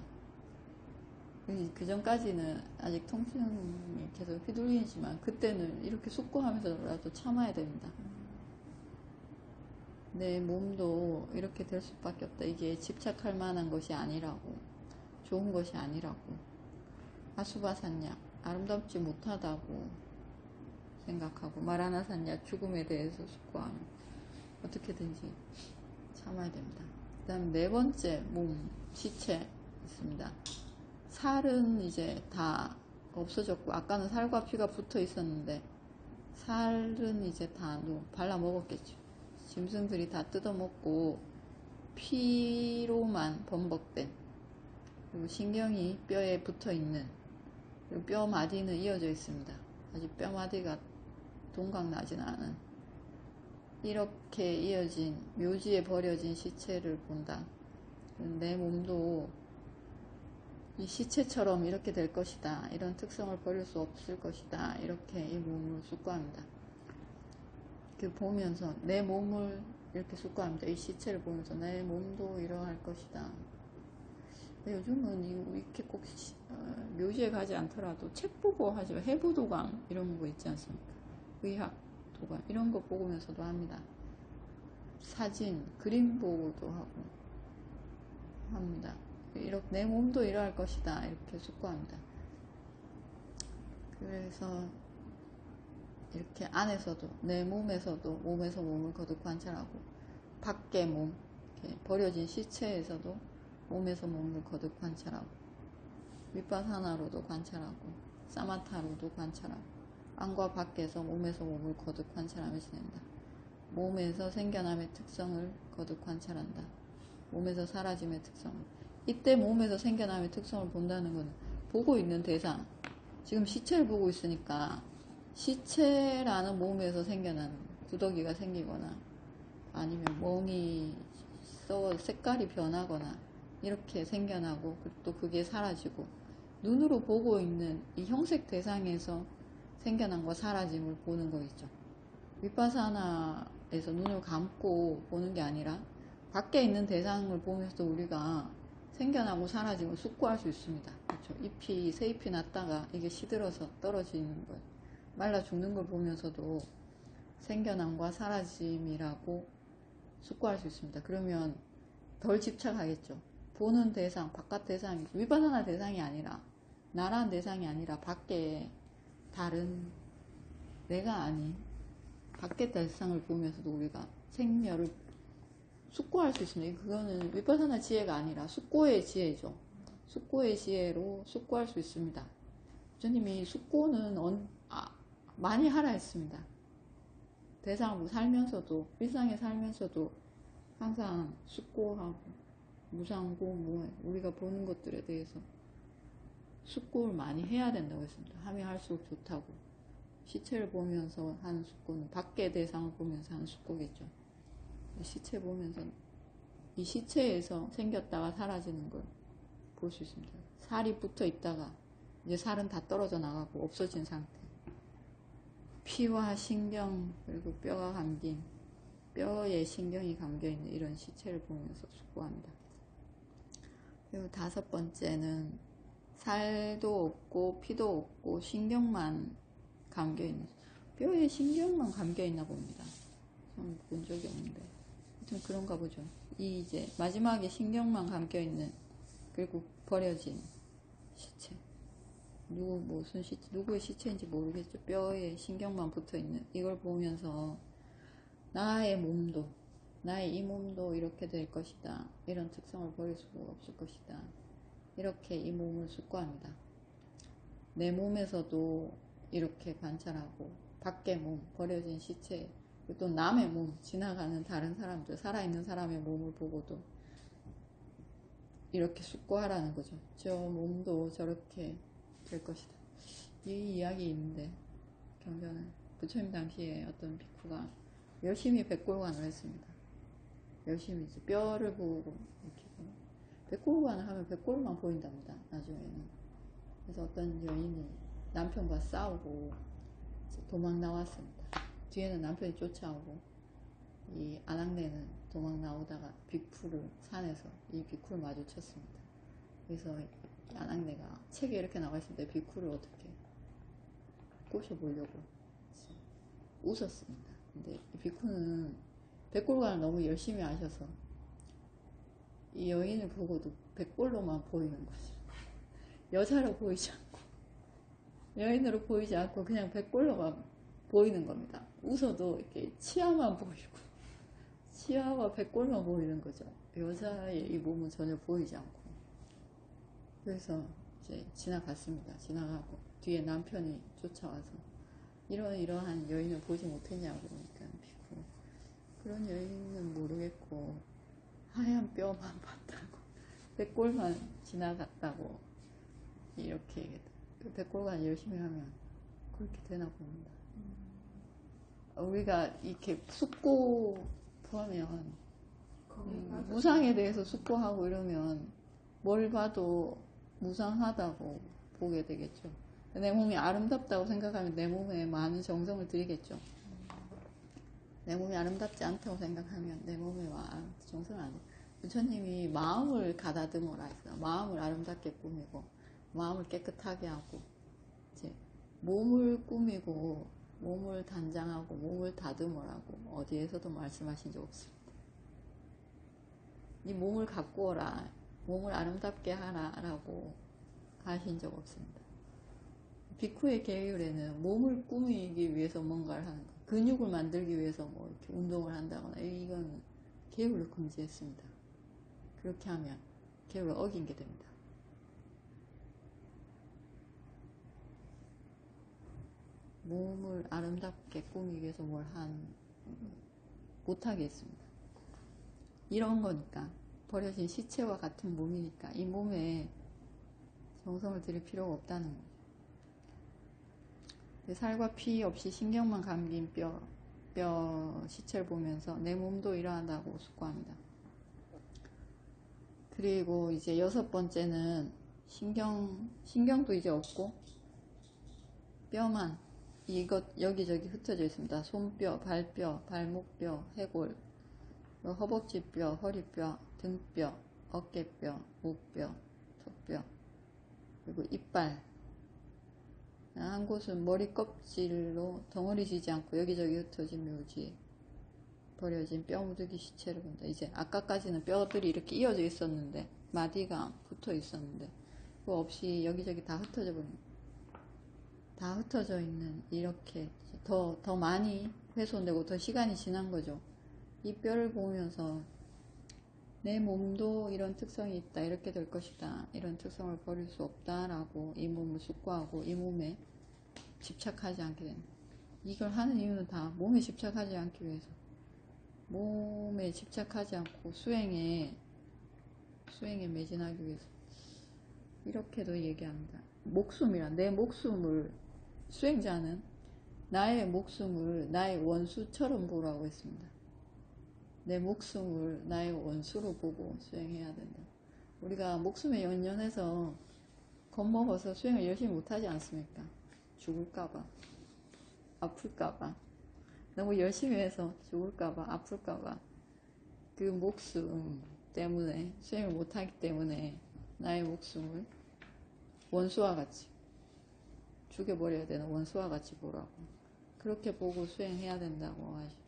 그 전까지는 아직 통증이 계속 휘둘리지만, 그때는 이렇게 숙고하면서라도 참아야 됩니다. 내 몸도 이렇게 될 수밖에 없다. 이게 집착할 만한 것이 아니라고, 좋은 것이 아니라고, 아수바산냐, 아름답지 못하다고 생각하고, 마라나산냐, 죽음에 대해서 숙고하면 어떻게든지 참아야 됩니다. 그 다음 네 번째 몸, 시체 있습니다. 살은 이제 다 없어졌고, 아까는 살과 피가 붙어 있었는데 살은 이제 다 발라 먹었겠죠. 짐승들이 다 뜯어먹고 피로만 범벅된, 그리고 신경이 뼈에 붙어 있는, 그리고 뼈 마디는 이어져 있습니다. 아직 뼈 마디가 동강나진 않은, 이렇게 이어진 묘지에 버려진 시체를 본다. 내 몸도 이 시체처럼 이렇게 될 것이다. 이런 특성을 버릴 수 없을 것이다. 이렇게 이 몸을 숙고합니다. 그 보면서 내 몸을 이렇게 숙고합니다. 이 시체를 보면서 내 몸도 이러할 것이다. 요즘은 이렇게 꼭 묘지에 가지 않더라도 책 보고 하죠. 해부도강 이런 거 있지 않습니까? 의학 도강 이런 거 보면서도 합니다. 사진, 그림 보고도 하고 합니다. 이렇게 내 몸도 이러할 것이다. 이렇게 숙고합니다. 그래서 이렇게 안에서도 내 몸에서도 몸에서 몸을 거듭 관찰하고 밖의 몸, 이렇게 버려진 시체에서도 몸에서 몸을 거듭 관찰하고 윗바사나로도 관찰하고 사마타로도 관찰하고 안과 밖에서 몸에서 몸을 거듭 관찰하며 지낸다. 몸에서 생겨남의 특성을 거듭 관찰한다. 몸에서 사라짐의 특성을. 이때 몸에서 생겨남의 특성을 본다는 것은 보고 있는 대상, 지금 시체를 보고 있으니까 시체라는 몸에서 생겨나는 구더기가 생기거나 아니면 멍이 써 색깔이 변하거나 이렇게 생겨나고 또 그게 사라지고 눈으로 보고 있는 이 형색 대상에서 생겨난과 사라짐을 보는 거겠죠. 윗바사나에서 눈을 감고 보는 게 아니라 밖에 있는 대상을 보면서 우리가 생겨나고 사라짐을 숙고할 수 있습니다. 그렇죠. 새 잎이 났다가 이게 시들어서 떨어지는 것, 말라 죽는 걸 보면서도 생겨남과 사라짐이라고 숙고할 수 있습니다. 그러면 덜 집착하겠죠. 보는 대상, 바깥 대상이, 윗바사나 대상이 아니라, 나란 대상이 아니라 밖에 다른 내가 아닌 밖의 대상을 보면서도 우리가 생멸을 숙고할 수 있습니다. 그거는 윗바사나 지혜가 아니라 숙고의 지혜죠. 숙고의 지혜로 숙고할 수 있습니다. 부처님이 숙고는 많이 하라 했습니다. 대상으로 살면서도, 일상에 살면서도 항상 숙고하고 무상고 무해 우리가 보는 것들에 대해서 숙고를 많이 해야 된다고 했습니다. 하면 할수록 좋다고. 시체를 보면서 하는 숙고는 밖의 대상을 보면서 하는 숙고겠죠. 시체 보면서 이 시체에서 생겼다가 사라지는 걸 볼 수 있습니다. 살이 붙어 있다가 이제 살은 다 떨어져 나가고 없어진 상태. 피와 신경 그리고 뼈가 감긴 뼈에 신경이 감겨있는 이런 시체를 보면서 숙고합니다. 그리고 5번째는 살도 없고 피도 없고 신경만 감겨있는, 뼈에 신경만 감겨있나 봅니다. 저는 본 적이 없는데 하여튼 그런가 보죠. 이제 마지막에 신경만 감겨있는, 그리고 버려진 시체, 누구의 시체인지 모르겠죠. 뼈에 신경만 붙어있는 이걸 보면서 나의 이 몸도 이렇게 될 것이다. 이런 특성을 버릴 수가 없을 것이다. 이렇게 이 몸을 숙고합니다. 내 몸에서도 이렇게 관찰하고 밖의 몸, 버려진 시체, 또 남의 몸, 지나가는 다른 사람들, 살아있는 사람의 몸을 보고도 이렇게 숙고하라는 거죠. 저 몸도 저렇게 될 것이다. 이 이야기 있는데 경전은 부처님 당시에 어떤 비쿠가 열심히 백골관을 했습니다. 열심히 이제 뼈를 보고 이렇게 백골관을 하면 백골만 보인답니다. 나중에는. 그래서 어떤 여인이 남편과 싸우고 도망 나왔습니다. 뒤에는 남편이 쫓아오고 이 아낙네는 도망 나오다가 비쿠를 산에서 이 비쿠를 마주쳤습니다. 그래서 이 아낙네가 책에 이렇게 나와 있습니다. 비쿠를 어떻게 꼬셔보려고 웃었습니다. 근데 이 비쿠는 백골관을 너무 열심히 하셔서 이 여인을 보고도 백골로만 보이는 거죠. 여자로 보이지 않고 여인으로 보이지 않고 그냥 백골로만 보이는 겁니다. 웃어도 이렇게 치아만 보이고 치아와 백골만 보이는 거죠. 여자의 이 몸은 전혀 보이지 않고. 그래서 이제 지나갔습니다. 지나가고 뒤에 남편이 쫓아와서 이러한 여인을 보지 못했냐고. 그러니까 비고 그런 여인은 모르겠고 하얀 뼈만 봤다고, 백골만 지나갔다고, 이렇게 백골관 열심히 하면 그렇게 되나 봅니다. 우리가 이렇게 숙고하면 무상에 대해서 숙고하고 이러면 뭘 봐도 무상하다고 보게 되겠죠. 내 몸이 아름답다고 생각하면 내 몸에 많은 정성을 들이겠죠. 내 몸이 아름답지 않다고 생각하면 내 몸에 정성을 안 해. 부처님이 마음을 가다듬어라 했어요. 마음을 아름답게 꾸미고 마음을 깨끗하게 하고 이제 몸을 꾸미고 몸을 단장하고 몸을 다듬으라고 어디에서도 말씀하신 적 없습니다. 네 몸을 가꾸어라, 몸을 아름답게 하라 라고 하신 적 없습니다. 비쿠의 계율에는 몸을 꾸미기 위해서 뭔가를 하는 거, 근육을 만들기 위해서 뭐 이렇게 운동을 한다거나 이건 계율을 금지했습니다. 그렇게 하면 계율을 어긴 게 됩니다. 몸을 아름답게 꾸미기 위해서 못하게 했습니다. 이런 거니까, 버려진 시체와 같은 몸이니까 이 몸에 정성을 들일 필요가 없다는 거죠. 살과 피 없이 신경만 감긴 뼈 시체를 보면서 내 몸도 이러하다고 숙고합니다. 그리고 이제 6번째는 신경도 이제 없고 뼈만 이것 여기저기 흩어져 있습니다. 손뼈, 발뼈, 발목뼈, 해골, 허벅지뼈, 허리뼈, 등뼈, 어깨뼈, 목뼈, 턱뼈, 그리고 이빨. 한 곳은 머리 껍질로 덩어리 지지 않고 여기저기 흩어진 묘지에 버려진 뼈 무더기 시체를 본다. 이제 아까까지는 뼈들이 이렇게 이어져 있었는데 마디가 붙어 있었는데 그거 없이 여기저기 다 흩어져 버린, 다 흩어져 있는, 이렇게 더 많이 훼손되고 더 시간이 지난 거죠. 이 뼈를 보면서 내 몸도 이런 특성이 있다, 이렇게 될 것이다, 이런 특성을 버릴 수 없다 라고 이 몸을 숙고하고 이 몸에 집착하지 않게 된다. 이걸 하는 이유는 다 몸에 집착하지 않기 위해서, 몸에 집착하지 않고 수행에 매진하기 위해서. 이렇게도 얘기합니다. 목숨이란, 내 목숨을, 수행자는 나의 목숨을 나의 원수처럼 보라고 했습니다. 내 목숨을 나의 원수로 보고 수행해야 된다. 우리가 목숨에 연연해서 겁먹어서 수행을 열심히 못하지 않습니까? 죽을까봐, 아플까봐, 너무 열심히 해서 죽을까봐, 아플까봐, 그 목숨 때문에 수행을 못하기 때문에 나의 목숨을 원수와 같이 죽여버려야 되는 원수와 같이 보라고, 그렇게 보고 수행해야 된다고 하시.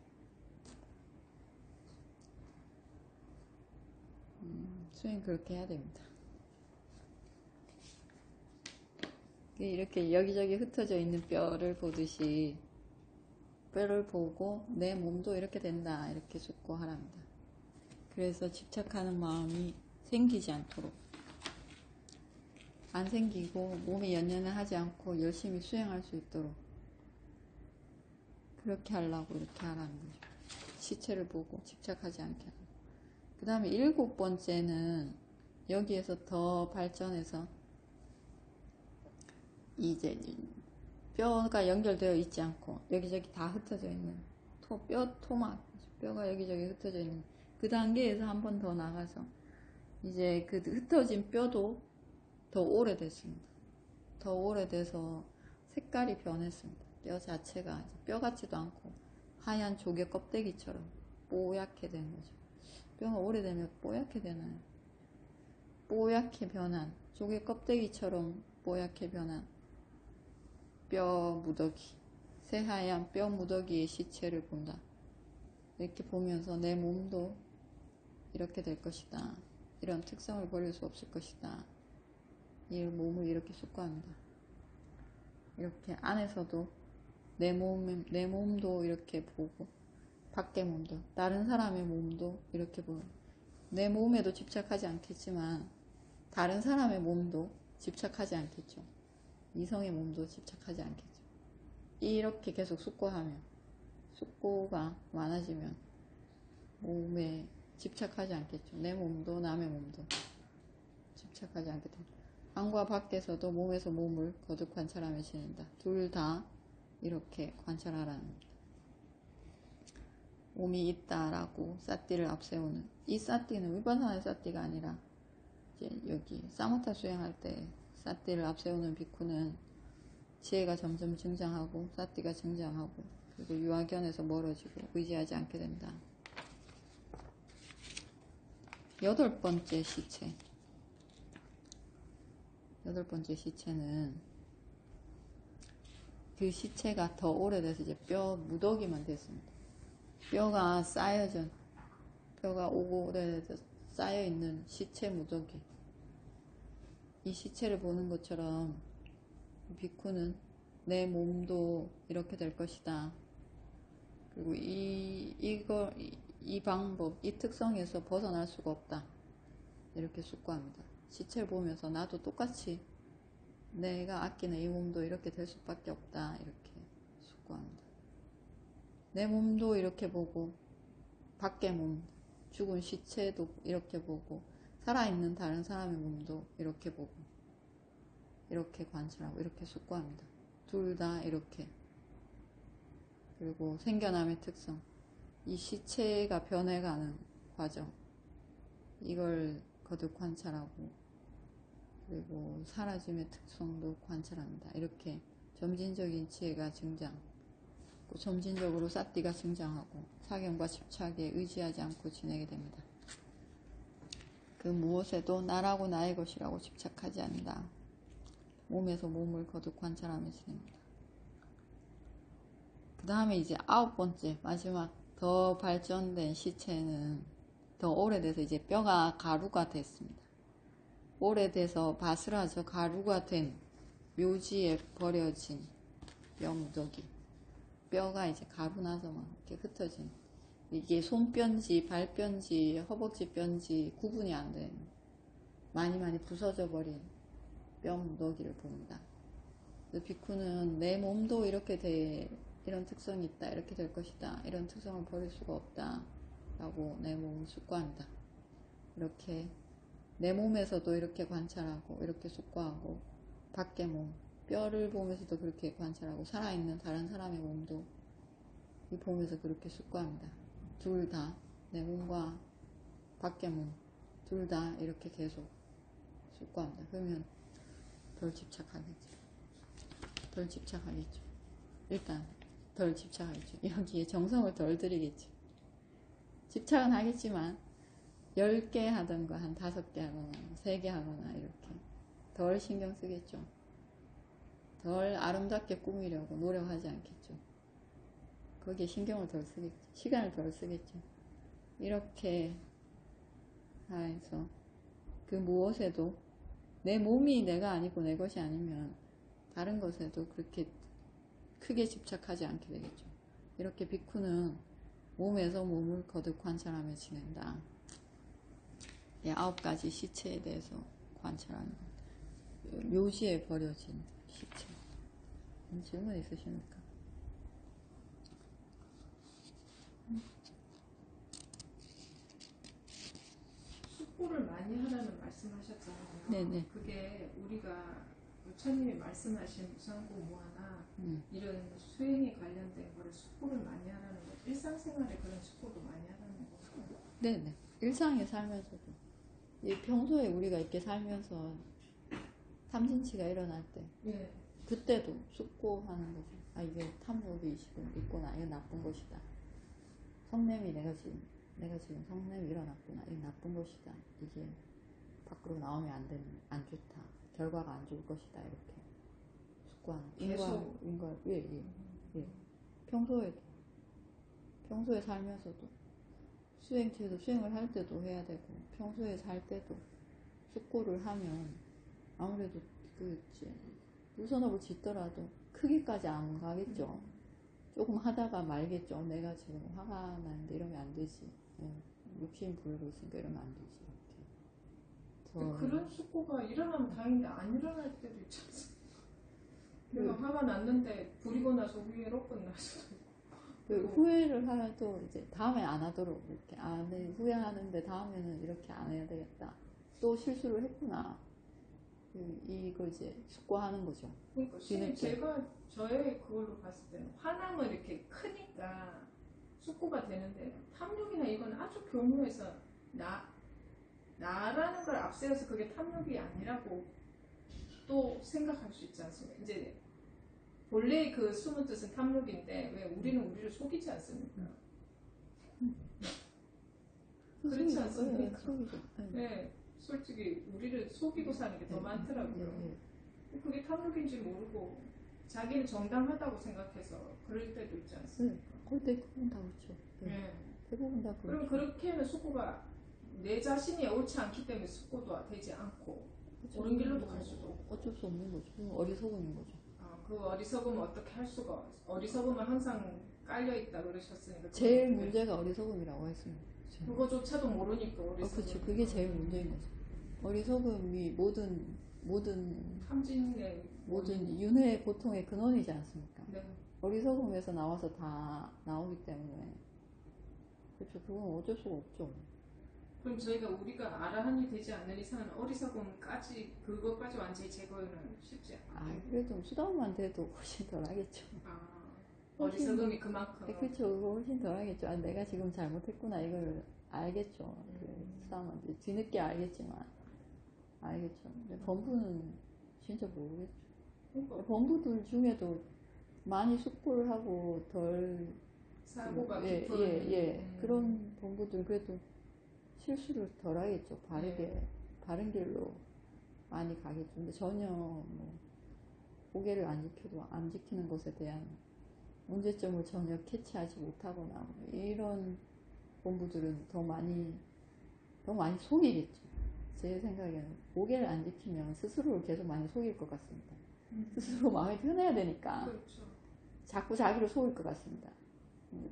수행 그렇게 해야 됩니다. 이렇게 여기저기 흩어져 있는 뼈를 보듯이 뼈를 보고 내 몸도 이렇게 된다, 이렇게 숙고하랍니다. 그래서 집착하는 마음이 생기지 않도록, 안 생기고 몸에 연연을 하지 않고 열심히 수행할 수 있도록 그렇게 하려고 이렇게 하라는 거죠. 시체를 보고 집착하지 않게 하고. 그 다음에 7번째는 여기에서 더 발전해서 이제 뼈가 연결되어 있지 않고 여기저기 다 흩어져 있는 토막, 뼈가 여기저기 흩어져 있는 그 단계에서 한 번 더 나가서 이제 그 흩어진 뼈도 더 오래됐습니다. 더 오래돼서 색깔이 변했습니다. 뼈 자체가 뼈 같지도 않고 하얀 조개 껍데기처럼 뽀얗게 된 거죠. 뼈가 오래되면 뽀얗게 되나요? 뽀얗게 변한, 조개 껍데기처럼 뽀얗게 변한 뼈 무더기, 새하얀 뼈 무더기의 시체를 본다. 이렇게 보면서 내 몸도 이렇게 될 것이다, 이런 특성을 버릴 수 없을 것이다, 이 몸을 이렇게 숙고합니다. 이렇게 안에서도 내 몸도 이렇게 보고 밖의 몸도, 다른 사람의 몸도 이렇게 보고, 내 몸에도 집착하지 않겠지만 다른 사람의 몸도 집착하지 않겠죠. 이성의 몸도 집착하지 않겠죠. 이렇게 계속 숙고하면, 숙고가 많아지면 몸에 집착하지 않겠죠. 내 몸도 남의 몸도 집착하지 않게 됩니다. 안과 밖에서도 몸에서 몸을 거듭 관찰하며 지낸다. 둘 다 이렇게 관찰하라는 겁니다. 몸이 있다라고 사띠를 앞세우는, 이 사띠는 위파사나의 사띠가 아니라 이제 여기 사모타 수행할 때 사띠를 앞세우는 비쿠는 지혜가 점점 증장하고 사띠가 증장하고 그리고 유아견에서 멀어지고 의지하지 않게 된다. 8번째 시체. 8번째 시체는 그 시체가 더 오래돼서 이제 뼈 무더기만 됐습니다. 뼈가 쌓여져, 뼈가 오래돼서 쌓여있는 시체 무더기. 이 시체를 보는 것처럼 비쿠는 내 몸도 이렇게 될 것이다. 그리고 이 방법, 이 특성에서 벗어날 수가 없다. 이렇게 숙고합니다. 시체를 보면서 나도 똑같이 내가 아끼는 이 몸도 이렇게 될 수밖에 없다. 이렇게 숙고합니다. 내 몸도 이렇게 보고, 밖의 몸, 죽은 시체도 이렇게 보고, 살아있는 다른 사람의 몸도 이렇게 보고, 이렇게 관찰하고, 이렇게 숙고합니다. 둘 다 이렇게. 그리고 생겨남의 특성. 이 시체가 변해가는 과정. 이걸 거듭 관찰하고, 그리고 사라짐의 특성도 관찰합니다. 이렇게 점진적인 지혜가 증장, 점진적으로 사띠가 증장하고 사경과 집착에 의지하지 않고 지내게 됩니다. 그 무엇에도 나라고 나의 것이라고 집착하지 않는다. 몸에서 몸을 거듭 관찰하며 지냅니다. 그 다음에 이제 9번째 마지막 더 발전된 시체는 더 오래돼서 이제 뼈가 가루가 됐습니다. 오래돼서 바스라져 가루가 된 묘지에 버려진 뼈 무더기. 뼈가 이제 가루 나서 막 이렇게 흩어진, 이게 손뼈인지 발뼈인지 허벅지 뼈인지 구분이 안 되는 많이 부서져 버린 뼈 무더기를 봅니다. 비쿠는 내 몸도 이렇게 이런 특성이 있다, 이렇게 될 것이다, 이런 특성을 버릴 수가 없다 라고 내 몸을 숙고합니다. 이렇게 내 몸에서도 이렇게 관찰하고 이렇게 숙고하고, 밖의 몸, 뼈를 보면서도 그렇게 관찰하고, 살아있는 다른 사람의 몸도 보면서 그렇게 숙고합니다. 둘 다, 내 몸과 밖의 몸, 둘 다 이렇게 계속 숙고합니다. 그러면 덜 집착하겠죠. 덜 집착하겠죠. 일단 덜 집착하겠죠. 여기에 정성을 덜 들이겠죠. 집착은 하겠지만 10개 하던가 한 5개 하거나 3개 하거나 이렇게 덜 신경 쓰겠죠. 덜 아름답게 꾸미려고 노력하지 않겠죠. 거기에 신경을 덜 쓰겠죠. 시간을 덜 쓰겠죠. 이렇게 해서 그 무엇에도 내 몸이 내가 아니고 내 것이 아니면 다른 것에도 그렇게 크게 집착하지 않게 되겠죠. 이렇게 비쿠는 몸에서 몸을 거듭 관찰하며 지낸다. 9가지 시체에 대해서 관찰하는 겁니다. 묘지에 버려진 시체. 질문 있으십니까? 숙고를 많이 하라는 말씀하셨잖아요. 네네. 그게 우리가 부처님이 말씀하신 무상고 무하나 이런 수행에 관련된 거를 숙고를 많이 하라는 거, 일상생활에 그런 숙고도 많이 하라는 거고. 네네. 일상에 살면서도, 평소에 우리가 이렇게 살면서 탐진치가 일어날 때, 예. 그때도 숙고하는 거죠. 아, 이게 탐욕이 지금 있구나. 이거 나쁜 것이다. 성냄이 내가 지금 성냄이 일어났구나. 이거 나쁜 것이다. 이게 밖으로 나오면 안 좋다. 결과가 안 좋을 것이다. 이렇게 숙고하는. 계속. 예. 평소에 살면서도 수행을 할 때도 해야 되고, 평소에 살 때도 숙고를 하면 아무래도 무선업을 짓더라도 크기까지 안 가겠죠. 조금 하다가 말겠죠. 내가 지금 화가 나는데 이러면 안 되지. 욕심 부리고 있으니까 이러면 안 되지. 이렇게. 그런 숙고가 일어나면 다행인데 안 일어날 때도 있지 않습니까? 내가 화가 났는데 부리고 나서 후회롭고 나서 후회를 하도 이제 다음에 안 하도록 이렇게 후회하는데 다음에는 이렇게 안 해야 되겠다. 또 실수를 했구나. 이걸 이제 숙고하는 거죠. 그러니까 제가 저의 그걸로 봤을 때는 화남은 이렇게 크니까 숙고가 되는데, 탐욕이나 이건 아주 교묘해서 나라는 걸 앞세워서 그게 탐욕이 아니라고 또 생각할 수 있지 않습니까? 이제 본래 그 숨은 뜻은 탐욕인데 왜 우리는 우리를 속이지 않습니까? 그렇지 않습니까? 네, 솔직히 우리를 속이고 사는 게 더 많더라고요. 그게 탐욕인지 모르고 자기는 정당하다고 생각해서 그럴 때도 있지 않습니까? 거의 대부분 다 그렇죠. 네. 대부분 다 그럼 그렇죠. 그렇게 하면 숙고가 내 자신이 옳지 않기 때문에 숙고도 되지 않고 옳은 길로도 갈 수도 없고 어쩔 수 없는 거죠. 어리석은 거죠. 그 어리석으면 어떻게 할 수가 없어. 어리석으면 항상 깔려있다 그러셨으니까 제일 문제가 어리석음이라고 했습니다. 그거조차도 모르니까 어리석음. 그렇죠. 그게 제일 문제인 거죠. 어리석음이 모든 윤회의 고통의 근원이지 않습니까? 네. 어리석음에서 나와서 다 나오기 때문에 그렇죠. 그건 어쩔 수가 없죠. 그럼 우리가 아라한이 되지 않는 이상은 어리석음까지 그것까지 완전히 제거는 쉽지 않아요. 그래도 수다만 돼도 훨씬 덜 하겠죠. 어리석음이 그만큼. 그렇죠. 그거 훨씬 덜 하겠죠. 내가 지금 잘못했구나 이걸 알겠죠. 수다만 뒤늦게 알겠지만 알겠죠. 근데 범부는 진짜 모르겠죠. 그러니까. 범부들 중에도 많이 숙고를 하고 덜 사고가 깊은 그런 범부들 그래도 실수를 덜 하겠죠. 바른 길로 많이 가겠죠. 근데 전혀 고개를 안 지키는 것에 대한 문제점을 전혀 캐치하지 못하거나 이런 본부들은 더 많이 속이겠죠. 제 생각에는 고개를 안 지키면 스스로를 계속 많이 속일 것 같습니다. 스스로 마음이 편해야 되니까 그렇죠. 자꾸 자기를 속일 것 같습니다.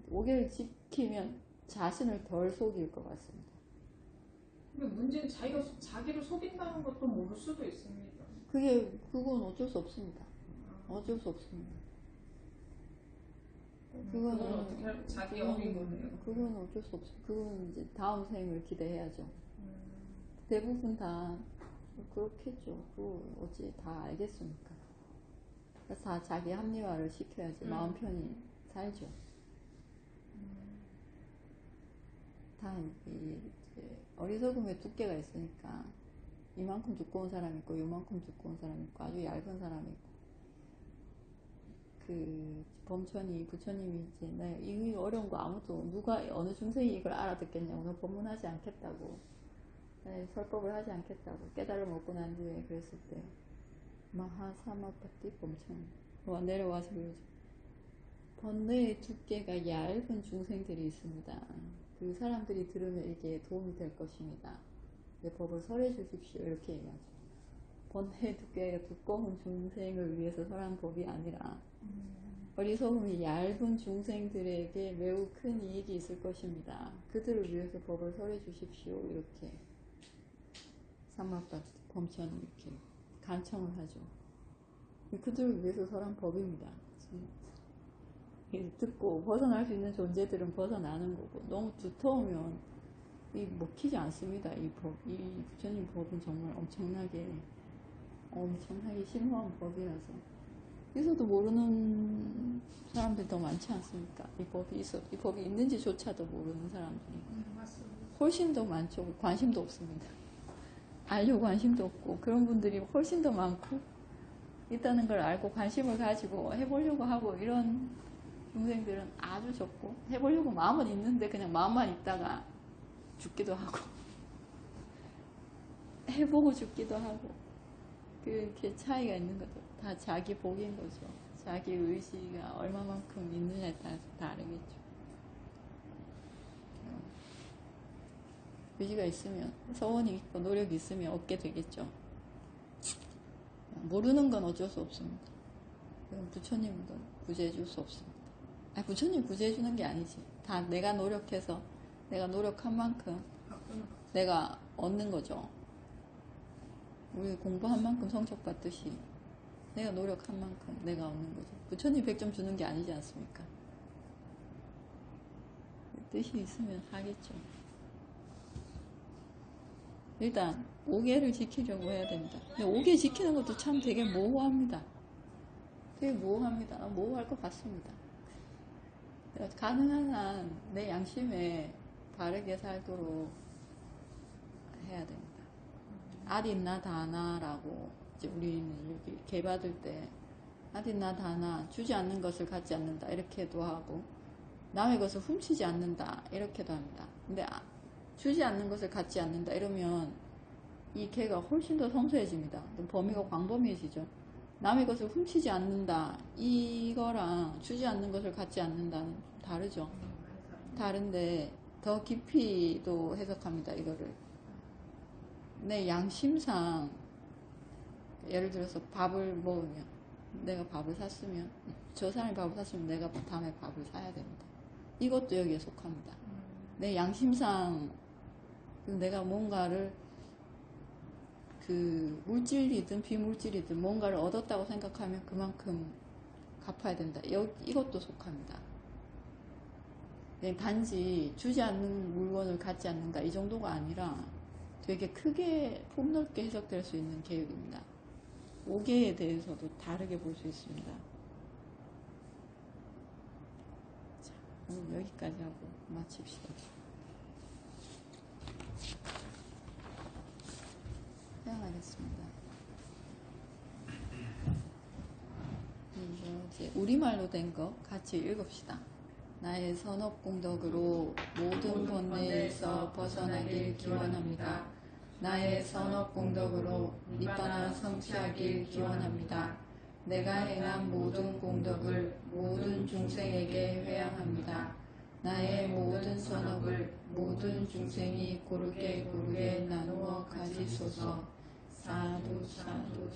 고개를 지키면 자신을 덜 속일 것 같습니다. 근데 문제는 자기를 속인다는 것도 모를 수도 있습니다. 그건 어쩔 수 없습니다. 어쩔 수 없습니다. 그건 어떻게 할 자기 어린 거네요. 그건 어쩔 수 없어. 그건 이제 다음 생을 기대해야죠. 대부분 다 그렇겠죠. 그거 어찌 다 알겠습니까? 그래서 다 자기 합리화를 시켜야지 마음 편히 살죠. 다 이제 어리석음의 두께가 있으니까 이만큼 두꺼운 사람이 있고 이만큼 두꺼운 사람이 있고 아주 얇은 사람이 있고 부처님이 이제 이 어려운 거 아무도 누가 어느 중생이 이걸 알아듣겠냐고 너 법문하지 않겠다고 설법을 하지 않겠다고 깨달음 얻고 난 뒤에 그랬을 때 마하사마파티 범천 내려와서 그러죠. 번뇌의 두께가 얇은 중생들이 있습니다. 그 사람들이 들으면 이게 도움이 될 것입니다. 법을 설해 주십시오. 이렇게 얘기하죠. 번뇌의 두께가 두꺼운 중생을 위해서 설한 법이 아니라 어리석음이 얇은 중생들에게 매우 큰 이익이 있을 것입니다. 그들을 위해서 법을 설해 주십시오. 이렇게 삼마파 범천이 이렇게 간청을 하죠. 그들을 위해서 설한 법입니다. 듣고 벗어날 수 있는 존재들은 벗어나는 거고 너무 두터우면 먹히지 않습니다. 이 부처님 법은 정말 엄청나게 심오한 법이라서 있어도 모르는 사람들이 더 많지 않습니까? 이 법이 있는지조차도 모르는 사람들이 훨씬 더 많죠. 관심도 없습니다. 알려고 관심도 없고 그런 분들이 훨씬 더 많고 있다는 걸 알고 관심을 가지고 해보려고 하고 이런 중생들은 아주 적고 해보려고 마음은 있는데 그냥 마음만 있다가 죽기도 하고 해보고 죽기도 하고 그렇게 차이가 있는 거죠. 다 자기 복인 거죠. 자기 의지가 얼마만큼 있느냐에 따라서 다르겠죠. 의지가 있으면 서원이 있고 노력이 있으면 얻게 되겠죠. 모르는 건 어쩔 수 없습니다. 부처님도 구제해 줄 수 없습니다. 부처님 구제해 주는 게 아니지. 다 내가 노력해서 내가 노력한 만큼 내가 얻는 거죠. 우리 공부한 만큼 성적 받듯이 내가 노력한 만큼 내가 얻는 거죠. 부처님 100점 주는 게 아니지 않습니까? 뜻이 있으면 하겠죠. 일단 5개를 지키려고 해야 됩니다. 근데 5개 지키는 것도 참 되게 모호합니다. 되게 모호합니다. 모호할 것 같습니다. 가능한 한 내 양심에 바르게 살도록 해야 됩니다. 아딘나 다나라고 이제 우리는 이렇게 개 받을 때 아디나 다나 주지 않는 것을 갖지 않는다 이렇게도 하고 남의 것을 훔치지 않는다 이렇게도 합니다. 근데 주지 않는 것을 갖지 않는다 이러면 이 개가 훨씬 더 성소해집니다. 범위가 광범위해지죠. 남의 것을 훔치지 않는다 이거랑 주지 않는 것을 갖지 않는다는 좀 다르죠. 다른데 더 깊이도 해석합니다. 이거를 내 양심상 예를 들어서 밥을 먹으면 내가 밥을 샀으면 저 사람이 밥을 샀으면 내가 다음에 밥을 사야 됩니다. 이것도 여기에 속합니다. 내 양심상 내가 뭔가를 그 물질이든 비물질이든 뭔가를 얻었다고 생각하면 그만큼 갚아야 된다. 이것도 속합니다. 단지 주지 않는 물건을 갖지 않는다 이 정도가 아니라 되게 크게 폭넓게 해석될 수 있는 계획입니다. 5개에 대해서도 다르게 볼 수 있습니다. 자, 오늘 여기까지 하고 마칩시다. 사양하겠습니다. 이제 우리말로 된 거 같이 읽읍시다. 나의 선업공덕으로 모든 번뇌에서 벗어나길 기원합니다. 나의 선업공덕으로 니bbana 성취하길 기원합니다. 내가 행한 모든 공덕을 모든 중생에게 회양합니다. 나의 모든 선업을 모든 중생이 고르게 나누어 가지소서. 사두 사두